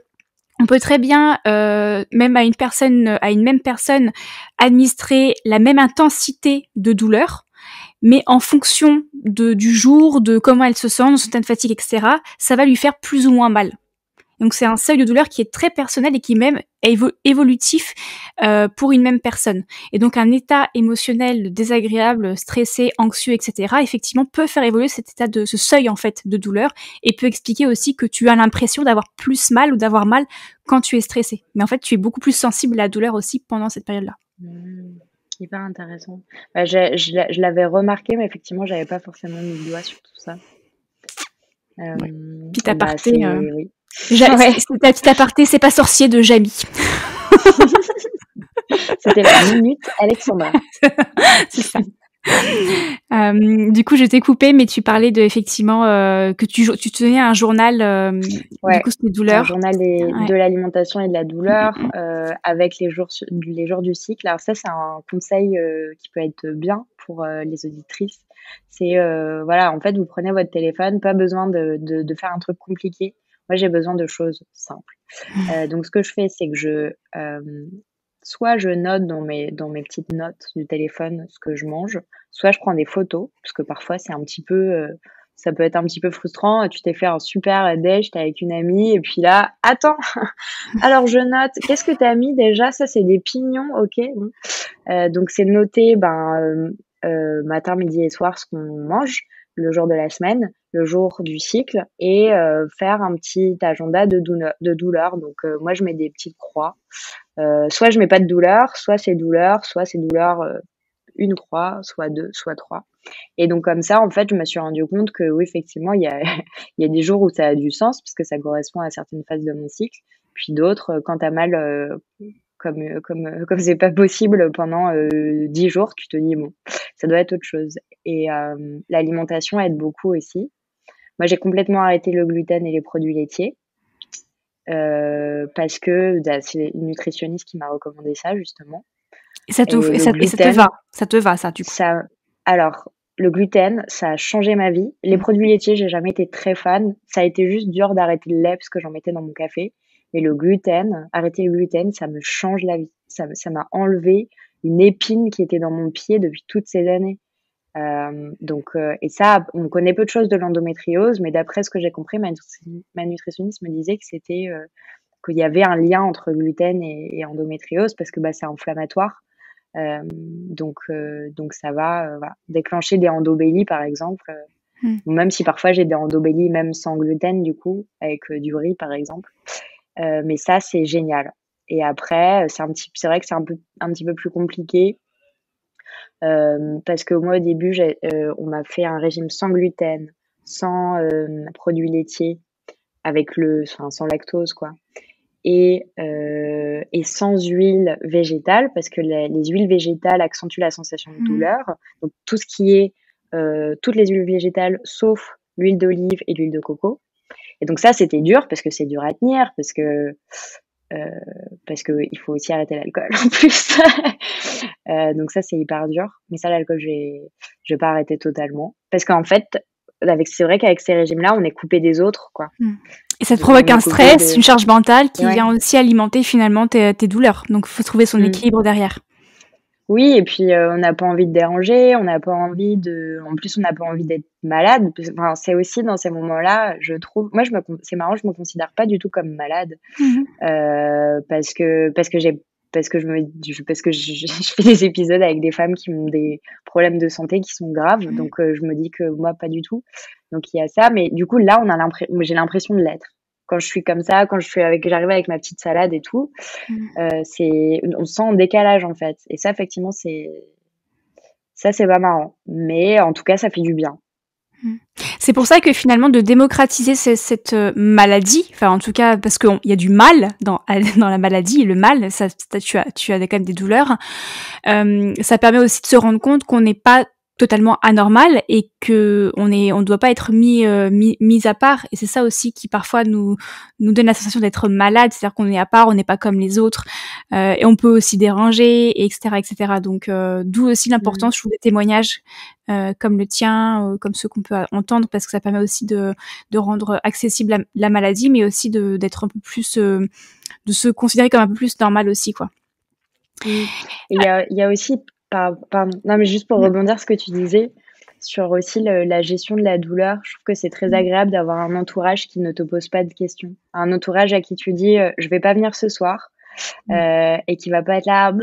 on peut très bien, même à une même personne, administrer la même intensité de douleur, mais en fonction du jour, de comment elle se sent, de son état de fatigue, etc., ça va lui faire plus ou moins mal. Donc c'est un seuil de douleur qui est très personnel et qui même est évolutif pour une même personne. Et donc un état émotionnel désagréable, stressé, anxieux, etc., effectivement peut faire évoluer cet état de ce seuil en fait de douleur et peut expliquer aussi que tu as l'impression d'avoir plus mal ou d'avoir mal quand tu es stressé. Mais en fait, tu es beaucoup plus sensible à la douleur aussi pendant cette période-là. Hyper intéressant. Je l'avais remarqué, mais effectivement, j'avais pas forcément mis le doigt sur tout ça. Ouais. Petit aparté. Oui. C'était un petit aparté, c'est pas sorcier de Jamie. C'était la minute Alexandra. C'est ça. Du coup, je t'ai coupé, mais tu parlais de effectivement que tu tenais un journal. Du coup, c'était douleur. Un journal de l'alimentation et de la douleur avec les jours du cycle. Alors ça, c'est un conseil qui peut être bien pour les auditrices. C'est voilà, en fait, vous prenez votre téléphone, pas besoin de faire un truc compliqué. Moi, j'ai besoin de choses simples. Donc, ce que je fais, c'est que soit je note dans mes petites notes du téléphone ce que je mange, soit je prends des photos, parce que parfois c'est un petit peu, ça peut être un petit peu frustrant. Tu t'es fait un super déj, t'es avec une amie, et puis là, attends, alors je note, qu'est-ce que t'as mis déjà? Ça c'est des pignons, ok. Bon. Donc c'est noter matin, midi et soir ce qu'on mange, le jour de la semaine, le jour du cycle, et faire un petit agenda de douleur. Donc moi je mets des petites croix. Soit je mets pas de douleur, soit c'est douleur, une croix, soit deux, soit trois. Et donc comme ça, en fait, je me suis rendu compte que oui, effectivement, il y a des jours où ça a du sens puisque ça correspond à certaines phases de mon cycle, puis d'autres quand t'as mal, comme c'est pas possible pendant 10 jours, tu te dis bon, ça doit être autre chose. Et l'alimentation aide beaucoup aussi. Moi, j'ai complètement arrêté le gluten et les produits laitiers. Parce que c'est une nutritionniste qui m'a recommandé ça justement. Et ça te va ça du coup. Alors le gluten, ça a changé ma vie. Les produits laitiers, j'ai jamais été très fan. Ça a été juste dur d'arrêter le lait parce que j'en mettais dans mon café. Mais le gluten, arrêter le gluten, ça me change la vie. Ça m'a enlevé une épine qui était dans mon pied depuis toutes ces années. Et ça, on connaît peu de choses de l'endométriose, mais d'après ce que j'ai compris, ma nutritionniste me disait que c'était qu'il y avait un lien entre gluten et endométriose parce que c'est inflammatoire. Donc ça va déclencher des endobélies par exemple. Ou même si parfois j'ai des endobélies même sans gluten du coup, avec du riz par exemple. Mais ça c'est génial. Et après c'est vrai que c'est un petit peu plus compliqué. Parce que moi au début on m'a fait un régime sans gluten, sans produits laitiers, sans lactose quoi, et sans huile végétale parce que les huiles végétales accentuent la sensation de douleur. Donc tout ce qui est toutes les huiles végétales sauf l'huile d'olive et l'huile de coco. Et donc ça c'était dur parce que c'est dur à tenir parce que il faut aussi arrêter l'alcool en plus. Donc ça c'est hyper dur, mais ça l'alcool je vais pas arrêter totalement parce qu'en fait c'est vrai qu'avec ces régimes là on est coupé des autres quoi. Et ça te provoque un stress, une charge mentale qui vient aussi alimenter finalement tes douleurs. Donc il faut trouver son équilibre derrière. Oui, et puis on n'a pas envie de déranger, on n'a pas envie en plus on n'a pas envie d'être malade. Enfin, c'est aussi dans ces moments-là, je trouve, moi c'est marrant, je me considère pas du tout comme malade parce que je fais des épisodes avec des femmes qui ont des problèmes de santé qui sont graves, donc je me dis que moi pas du tout. Donc il y a ça, mais du coup là j'ai l'impression de l'être. Quand je suis comme ça, j'arrive avec ma petite salade et tout, on se sent en décalage en fait. Et ça, effectivement, c'est pas marrant. Mais en tout cas, ça fait du bien. C'est pour ça que finalement, de démocratiser cette maladie, enfin en tout cas, parce qu'il y a du mal dans la maladie, le mal, tu as quand même des douleurs, ça permet aussi de se rendre compte qu'on n'est pas totalement anormal et que on doit pas être mis à part, et c'est ça aussi qui parfois nous donne la sensation d'être malade, c'est-à-dire qu'on est à part, on n'est pas comme les autres, et on peut aussi déranger, etc. Donc d'où aussi l'importance, je trouve, des témoignages comme le tien, comme ceux qu'on peut entendre, parce que ça permet aussi de rendre accessible la maladie, mais aussi d'être un peu plus de se considérer comme un peu plus normal aussi quoi. Il y a aussi pardon. Non, mais juste pour rebondir ce que tu disais sur aussi la gestion de la douleur. Je trouve que c'est très Mmh. agréable d'avoir un entourage qui ne te pose pas de questions. Un entourage à qui tu dis, je vais pas venir ce soir, Mmh. et qui va pas être là,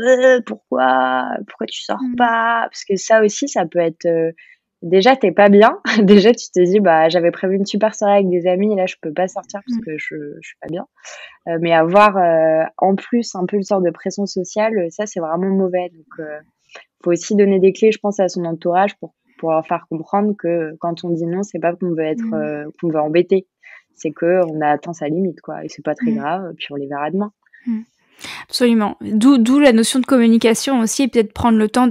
pourquoi tu sors Mmh. pas? Parce que ça aussi, ça peut être, déjà t'es pas bien. Déjà tu te dis, bah j'avais prévu une super soirée avec des amis et là je peux pas sortir parce Mmh. que je suis pas bien. Mais avoir en plus un peu une sorte de pression sociale, ça c'est vraiment mauvais. Donc faut aussi donner des clés, je pense, à son entourage pour leur faire comprendre que quand on dit non, c'est pas Mmh. qu'on veut embêter, c'est que on a atteint sa limite, quoi. Et c'est pas très Mmh. grave. Puis on les verra demain. Mmh. Absolument. D'où la notion de communication aussi et peut-être prendre le temps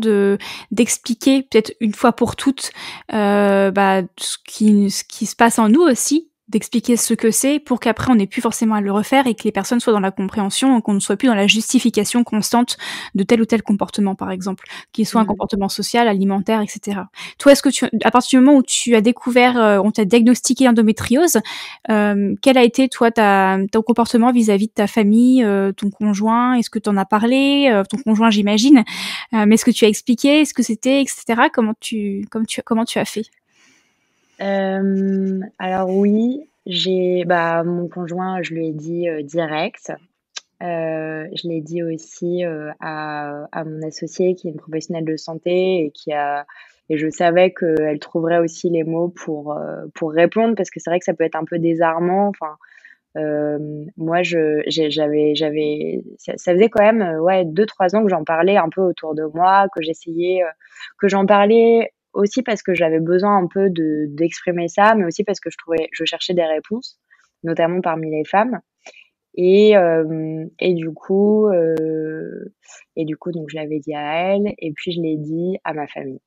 d'expliquer peut-être une fois pour toutes, ce qui se passe en nous aussi, d'expliquer ce que c'est pour qu'après on n'ait plus forcément à le refaire et que les personnes soient dans la compréhension, qu'on ne soit plus dans la justification constante de tel ou tel comportement, par exemple, qu'il soit un Mmh. comportement social, alimentaire et cetera. Toi, est-ce que à partir du moment où tu as découvert, on t'a diagnostiqué l'endométriose, quel a été toi ton comportement vis-à-vis de ta famille, ton conjoint? Est-ce que tu en as parlé? Ton conjoint j'imagine, mais est-ce que tu as expliqué ce que c'était et cetera? Comment tu as fait? Alors oui, mon conjoint, je lui ai dit, direct. Je l'ai dit aussi, à mon associée qui est une professionnelle de santé et je savais qu'elle trouverait aussi les mots pour répondre parce que c'est vrai que ça peut être un peu désarmant. Enfin, moi j'avais ça faisait quand même, ouais 2-3 ans que j'en parlais un peu autour de moi, que j'en parlais aussi parce que j'avais besoin un peu d'exprimer ça, mais aussi parce que je cherchais des réponses, notamment parmi les femmes. Et du coup, donc je l'avais dit à elle et puis je l'ai dit à ma famille.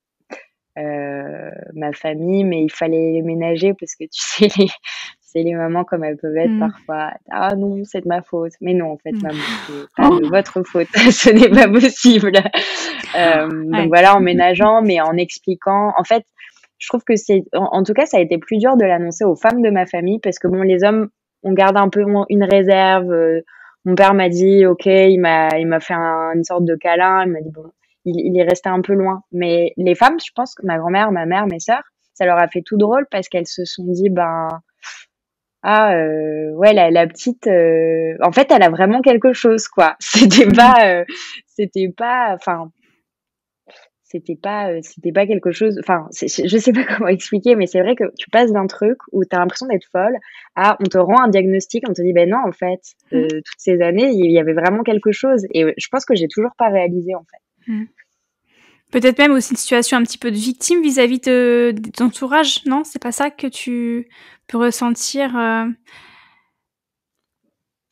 Ma famille, mais il fallait les ménager parce que tu sais, les mamans comme elles peuvent être Mmh. parfois: «Ah non, c'est de ma faute». Mais non, en fait, Mmh. maman, c'est pas de votre faute, ce n'est pas possible. Donc Ouais. voilà, en ménageant, mais en expliquant. En fait, je trouve que en tout cas, ça a été plus dur de l'annoncer aux femmes de ma famille parce que bon, les hommes, on garde un peu une réserve. Mon père m'a dit, ok, il m'a fait une sorte de câlin. Il m'a dit bon, il est resté un peu loin. Mais les femmes, je pense que ma grand-mère, ma mère, mes sœurs, ça leur a fait tout drôle parce qu'elles se sont dit ben ouais la petite, en fait, elle a vraiment quelque chose quoi. Mmh. C'était pas, enfin c'était pas quelque chose, enfin, je sais pas comment expliquer, mais c'est vrai que tu passes d'un truc où tu as l'impression d'être folle à on te rend un diagnostic, on te dit ben non en fait, Mmh. toutes ces années, il y avait vraiment quelque chose et je pense que j'ai toujours pas réalisé en fait. Mmh. Peut-être même aussi une situation un petit peu de victime vis-à-vis de ton entourage, non? C'est pas ça que tu peux ressentir,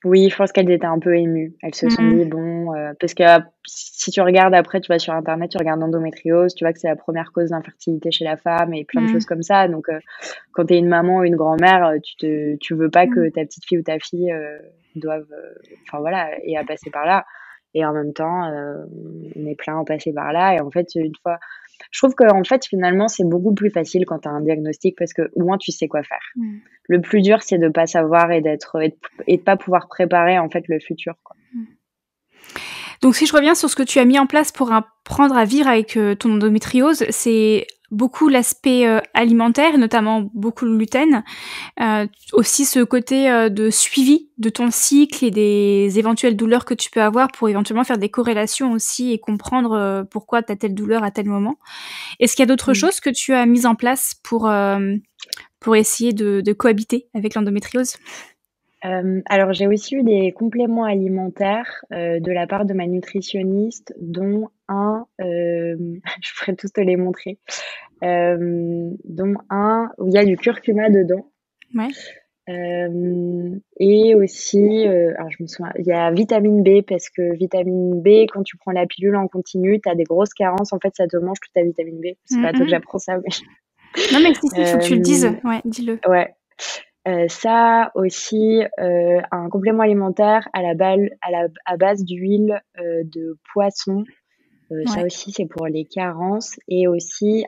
Oui, je pense qu'elles étaient un peu émues. Elles se sont Mmh. dit bon, parce que si tu regardes après, tu vas sur internet, tu regardes endométriose, tu vois que c'est la première cause d'infertilité chez la femme et plein de Mmh. choses comme ça. Donc quand tu es une maman ou une grand-mère, tu veux pas Mmh. que ta petite fille ou ta fille, doive, enfin voilà, ait à passer par là. Et en même temps, on est plein à passer par là et en fait, une fois je trouve qu'en fait, finalement, c'est beaucoup plus facile quand tu as un diagnostic parce qu'au moins tu sais quoi faire. Mmh. Le plus dur, c'est de pas savoir et de pas pouvoir préparer, en fait, le futur, quoi. Mmh. Donc si je reviens sur ce que tu as mis en place pour apprendre à vivre avec, ton endométriose, c'est beaucoup l'aspect, alimentaire, notamment beaucoup le gluten, aussi ce côté, de suivi de ton cycle et des éventuelles douleurs que tu peux avoir pour éventuellement faire des corrélations aussi et comprendre, pourquoi tu as telle douleur à tel moment. Est-ce qu'il y a d'autres Mmh. choses que tu as mises en place pour essayer de cohabiter avec l'endométriose? Alors j'ai aussi eu des compléments alimentaires, de la part de ma nutritionniste, dont un, je pourrais tous te les montrer, dont un où il y a du curcuma dedans. Ouais. Et aussi, alors je me souviens, il y a vitamine B parce que vitamine B, quand tu prends la pilule en continu, tu as des grosses carences. En fait, ça te mange toute ta vitamine B. C'est Mmh pas à toi que mh. j'apprends ça, mais Non mais si, si, il faut que tu le dises. hem, Ouais, dis-le. ouais, ça aussi, un complément alimentaire à base d'huile, de poisson, ça Ouais. aussi c'est pour les carences et aussi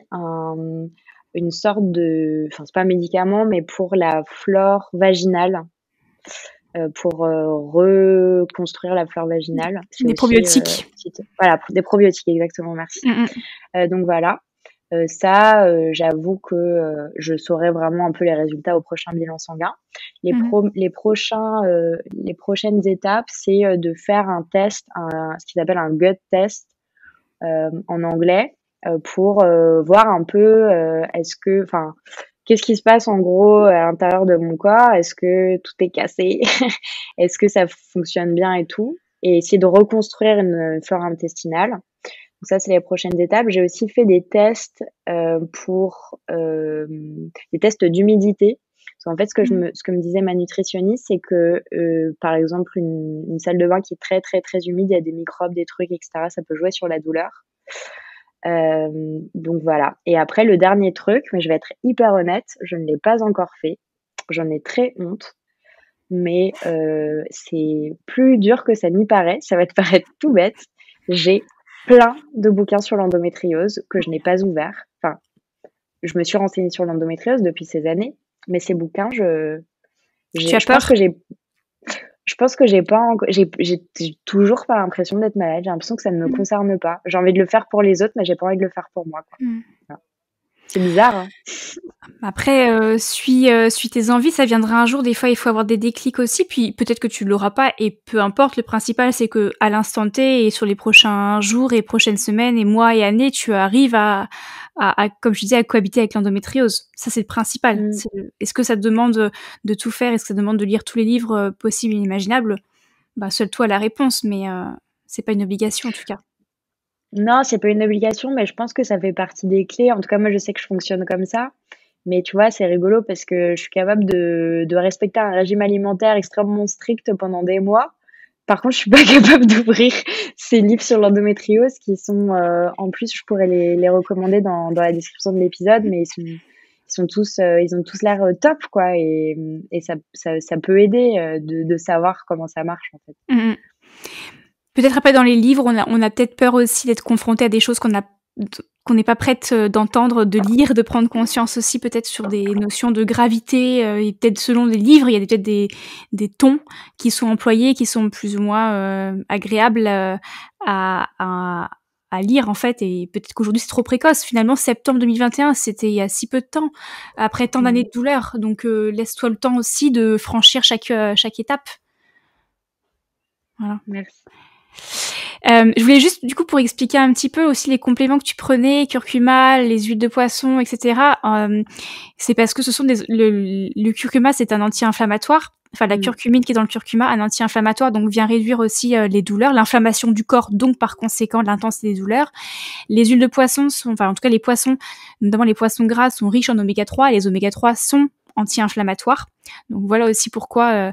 une sorte de, enfin c'est pas un médicament, mais pour la flore vaginale. Pour, reconstruire la flore vaginale. C'est Des aussi, probiotiques. voilà, pour des probiotiques, exactement, merci. Mmh mh. Donc voilà. J'avoue que je saurai vraiment un peu les résultats au prochain bilan sanguin. Mmh. Les prochaines étapes, c'est de faire un test, ce qu'ils appellent un gut test en anglais, pour voir un peu qu'est-ce qui se passe en gros à l'intérieur de mon corps? Est-ce que tout est cassé? Est-ce que ça fonctionne bien et tout? Et essayer de reconstruire une flore intestinale. Donc ça, c'est les prochaines étapes. J'ai aussi fait des tests des tests d'humidité. Parce qu'en fait, Mmh. ce que me disait ma nutritionniste, c'est que par exemple, une salle de bain qui est très très très humide, il y a des microbes, des trucs, etc. Ça peut jouer sur la douleur. Donc voilà. Et après, le dernier truc, mais je vais être hyper honnête, je ne l'ai pas encore fait. J'en ai très honte, mais c'est plus dur que ça n'y paraît. Ça va te paraître tout bête. J'ai plein de bouquins sur l'endométriose que je n'ai pas ouverts. Enfin, je me suis renseignée sur l'endométriose depuis ces années, mais ces bouquins, Tu as je pense peur? que je pense que j'ai pas enco j'ai toujours pas l'impression d'être malade. J'ai l'impression que ça ne me Mmh. concerne pas. J'ai envie de le faire pour les autres, mais j'ai pas envie de le faire pour moi, quoi. Mmh. Voilà. C'est bizarre, hein? Après, suis tes envies, ça viendra un jour. Des fois, il faut avoir des déclics aussi, puis peut-être que tu l'auras pas et peu importe. Le principal, c'est qu'à l'instant T et sur les prochains jours et prochaines semaines et mois et années, tu arrives à comme je disais, à cohabiter avec l'endométriose. Ça, c'est le principal. Mmh. Est-ce que ça te demande de tout faire? Est-ce que ça te demande de lire tous les livres possibles et inimaginables? Bah, seul toi a la réponse, mais c'est pas une obligation en tout cas. Non, c'est pas une obligation, mais je pense que ça fait partie des clés. En tout cas, moi, je sais que je fonctionne comme ça. Mais tu vois, c'est rigolo parce que je suis capable de respecter un régime alimentaire extrêmement strict pendant des mois. Par contre, je suis pas capable d'ouvrir ces livres sur l'endométriose qui sont, en plus, je pourrais les recommander dans la description de l'épisode, mais ils ont tous l'air top, quoi. Et ça peut aider de savoir comment ça marche, en fait. Mmh mh. Peut-être après dans les livres, on a peut-être peur aussi d'être confronté à des choses qu'on n'est pas prête, d'entendre, de lire, de prendre conscience aussi peut-être sur des notions de gravité, et peut-être selon les livres, il y a peut-être des tons qui sont employés, qui sont plus ou moins, agréables, à à lire en fait et peut-être qu'aujourd'hui c'est trop précoce. Finalement septembre 2021, c'était il y a si peu de temps, après tant d'années Mmh. de douleur, donc laisse-toi le temps aussi de franchir chaque étape. Voilà. Merci. Je voulais juste, du coup, pour expliquer un petit peu aussi les compléments que tu prenais, curcuma, les huiles de poisson, etc. C'est parce que ce sont le curcuma, c'est un anti-inflammatoire. Enfin, la Mmh. curcumine qui est dans le curcuma, un anti-inflammatoire, donc vient réduire aussi les douleurs, l'inflammation du corps, donc par conséquent l'intensité des douleurs. Les huiles de poisson sont, enfin en tout cas les poissons, notamment les poissons gras, sont riches en oméga 3. Et les oméga 3 sont anti-inflammatoires. Donc voilà aussi pourquoi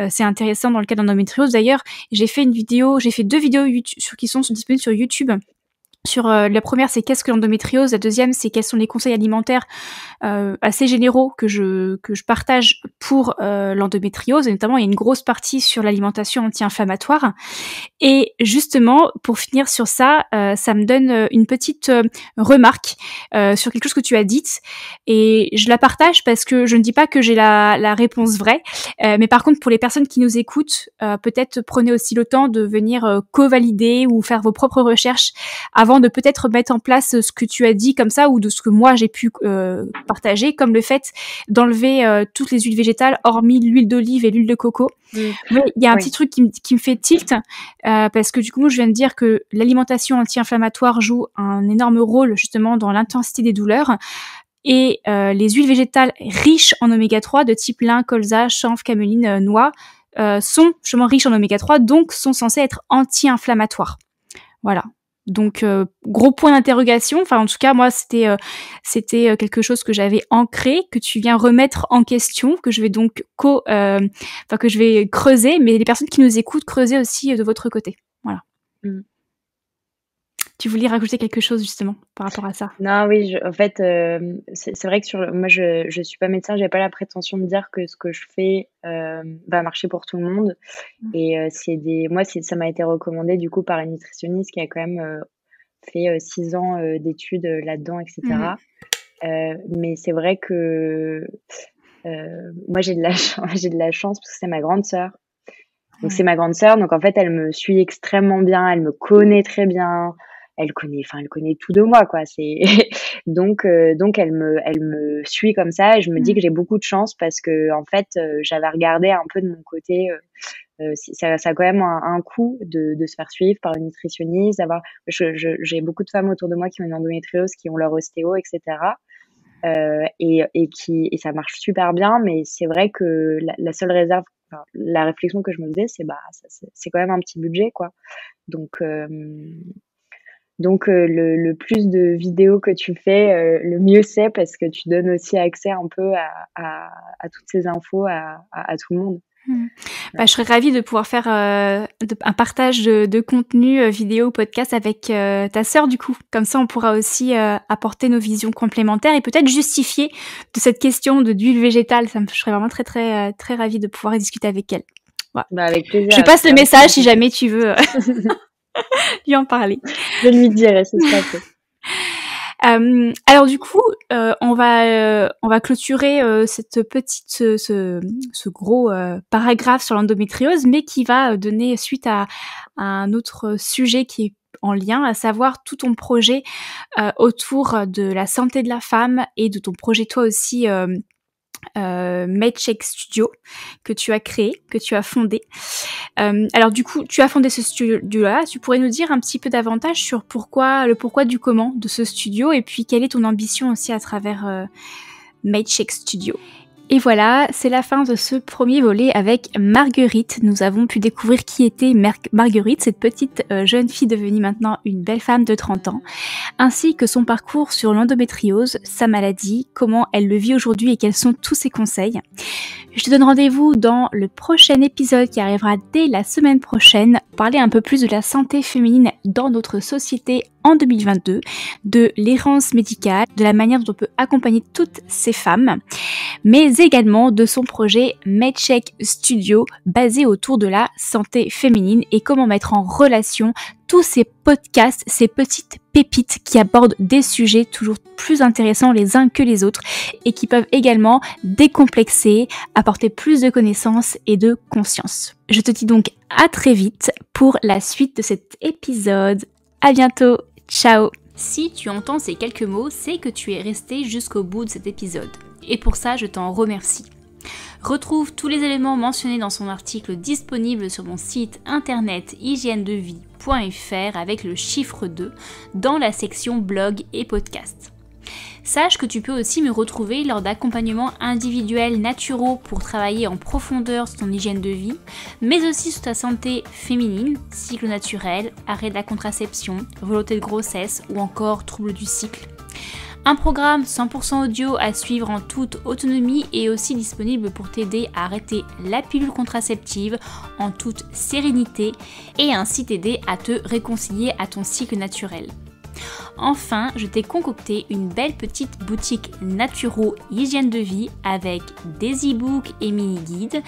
c'est intéressant dans le cas d'endométriose. D'ailleurs, j'ai fait 2 vidéos YouTube, qui sont disponibles sur YouTube. Sur la première, c'est qu'est-ce que l'endométriose. La deuxième, c'est quels sont les conseils alimentaires assez généraux que je partage pour l'endométriose. Et notamment, il y a une grosse partie sur l'alimentation anti-inflammatoire. Et justement, pour finir sur ça, ça me donne une petite remarque sur quelque chose que tu as dite. Et je la partage parce que je ne dis pas que j'ai la réponse vraie. Mais par contre, pour les personnes qui nous écoutent, peut-être prenez aussi le temps de venir co-valider ou faire vos propres recherches avant de peut-être mettre en place ce que tu as dit comme ça ou de ce que moi j'ai pu partager, comme le fait d'enlever toutes les huiles végétales, hormis l'huile d'olive et l'huile de coco. Mmh. Mais il y a un petit Oui. truc qui me fait tilt, parce que du coup, je viens de dire que l'alimentation anti-inflammatoire joue un énorme rôle justement dans l'intensité des douleurs. Et les huiles végétales riches en oméga 3 de type lin, colza, chanvre, cameline, noix sont justement riches en oméga 3, donc sont censées être anti-inflammatoires. Voilà. Donc gros point d'interrogation. Enfin en tout cas moi c'était quelque chose que j'avais ancré, que tu viens remettre en question, que je vais donc que je vais creuser, mais les personnes qui nous écoutent creuser aussi de votre côté. Voilà. Mmh. Tu voulais rajouter quelque chose justement par rapport à ça? Non, oui, en fait, c'est vrai que moi, je suis pas médecin, j'ai pas la prétention de dire que ce que je fais va marcher pour tout le monde. Et ça m'a été recommandé du coup par une nutritionniste qui a quand même fait 6 ans d'études là-dedans, Mmh. etc. Mais c'est vrai que moi, j'ai de la j'ai de la chance parce que c'est ma grande sœur. Donc c'est Ouais. ma grande sœur, donc en fait, elle me suit extrêmement bien, elle me connaît très bien, elle connaît tout de moi, quoi. C'est Donc elle me suit comme ça et je me dis que j'ai beaucoup de chance parce que en fait, j'avais regardé un peu de mon côté, ça a quand même un coût de se faire suivre par une nutritionniste, j'ai beaucoup de femmes autour de moi qui ont une endométriose, qui ont leur ostéo, etc. Et ça marche super bien, mais c'est vrai que la seule réserve, enfin, la réflexion que je me faisais, c'est quand même un petit budget, quoi. Donc, le plus de vidéos que tu fais, le mieux c'est parce que tu donnes aussi accès un peu à toutes ces infos à tout le monde. Je serais ravie de pouvoir faire un partage de contenu vidéo ou podcast avec ta sœur du coup. Comme ça, on pourra aussi apporter nos visions complémentaires et peut-être justifier de cette question d'huile végétale. Je serais vraiment très très très ravie de pouvoir discuter avec elle. Voilà. Avec plaisir. Je passe le message si jamais tu veux lui en parler. Je lui dirai, ce sera fait. Alors du coup, on va clôturer ce gros paragraphe sur l'endométriose, mais qui va donner suite à un autre sujet qui est en lien, à savoir tout ton projet autour de la santé de la femme et de ton projet toi aussi MadeShake Studio que tu as créé, que tu as fondé. Alors du coup, tu as fondé ce studio-là. Tu pourrais nous dire un petit peu davantage sur le pourquoi du comment de ce studio et puis quelle est ton ambition aussi à travers MadeShake Studio. Et voilà, c'est la fin de ce premier volet avec Marguerite. Nous avons pu découvrir qui était Marguerite, cette petite jeune fille devenue maintenant une belle femme de 30 ans, ainsi que son parcours sur l'endométriose, sa maladie, comment elle le vit aujourd'hui et quels sont tous ses conseils. Je te donne rendez-vous dans le prochain épisode qui arrivera dès la semaine prochaine pour parler un peu plus de la santé féminine dans notre société en 2022, de l'errance médicale, de la manière dont on peut accompagner toutes ces femmes, mais également de son projet MadeShake Studio basé autour de la santé féminine et comment mettre en relation tous ces podcasts, ces petites pépites qui abordent des sujets toujours plus intéressants les uns que les autres et qui peuvent également décomplexer, apporter plus de connaissances et de conscience. Je te dis donc à très vite pour la suite de cet épisode. À bientôt, ciao! Si tu entends ces quelques mots, c'est que tu es resté jusqu'au bout de cet épisode. Et pour ça, je t'en remercie. Retrouve tous les éléments mentionnés dans son article disponible sur mon site internet hygiènedevie.fr avec le chiffre 2 dans la section blog et podcast. Sache que tu peux aussi me retrouver lors d'accompagnements individuels naturaux pour travailler en profondeur sur ton hygiène de vie, mais aussi sur ta santé féminine, cycle naturel, arrêt de la contraception, volonté de grossesse ou encore troubles du cycle. Un programme 100% audio à suivre en toute autonomie est aussi disponible pour t'aider à arrêter la pilule contraceptive en toute sérénité et ainsi t'aider à te réconcilier à ton cycle naturel. Enfin, je t'ai concocté une belle petite boutique naturo hygiène de vie avec des e-books et mini-guides,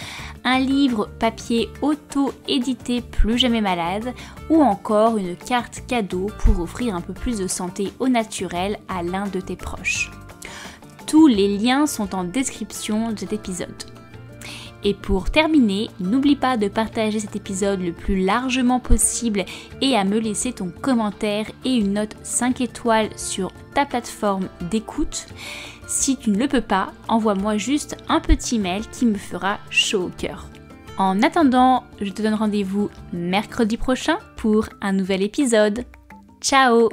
un livre papier auto-édité Plus jamais malade ou encore une carte cadeau pour offrir un peu plus de santé au naturel à l'un de tes proches. Tous les liens sont en description de cet épisode. Et pour terminer, n'oublie pas de partager cet épisode le plus largement possible et à me laisser ton commentaire et une note 5 étoiles sur ta plateforme d'écoute. Si tu ne le peux pas, envoie-moi juste un petit mail qui me fera chaud au cœur. En attendant, je te donne rendez-vous mercredi prochain pour un nouvel épisode. Ciao!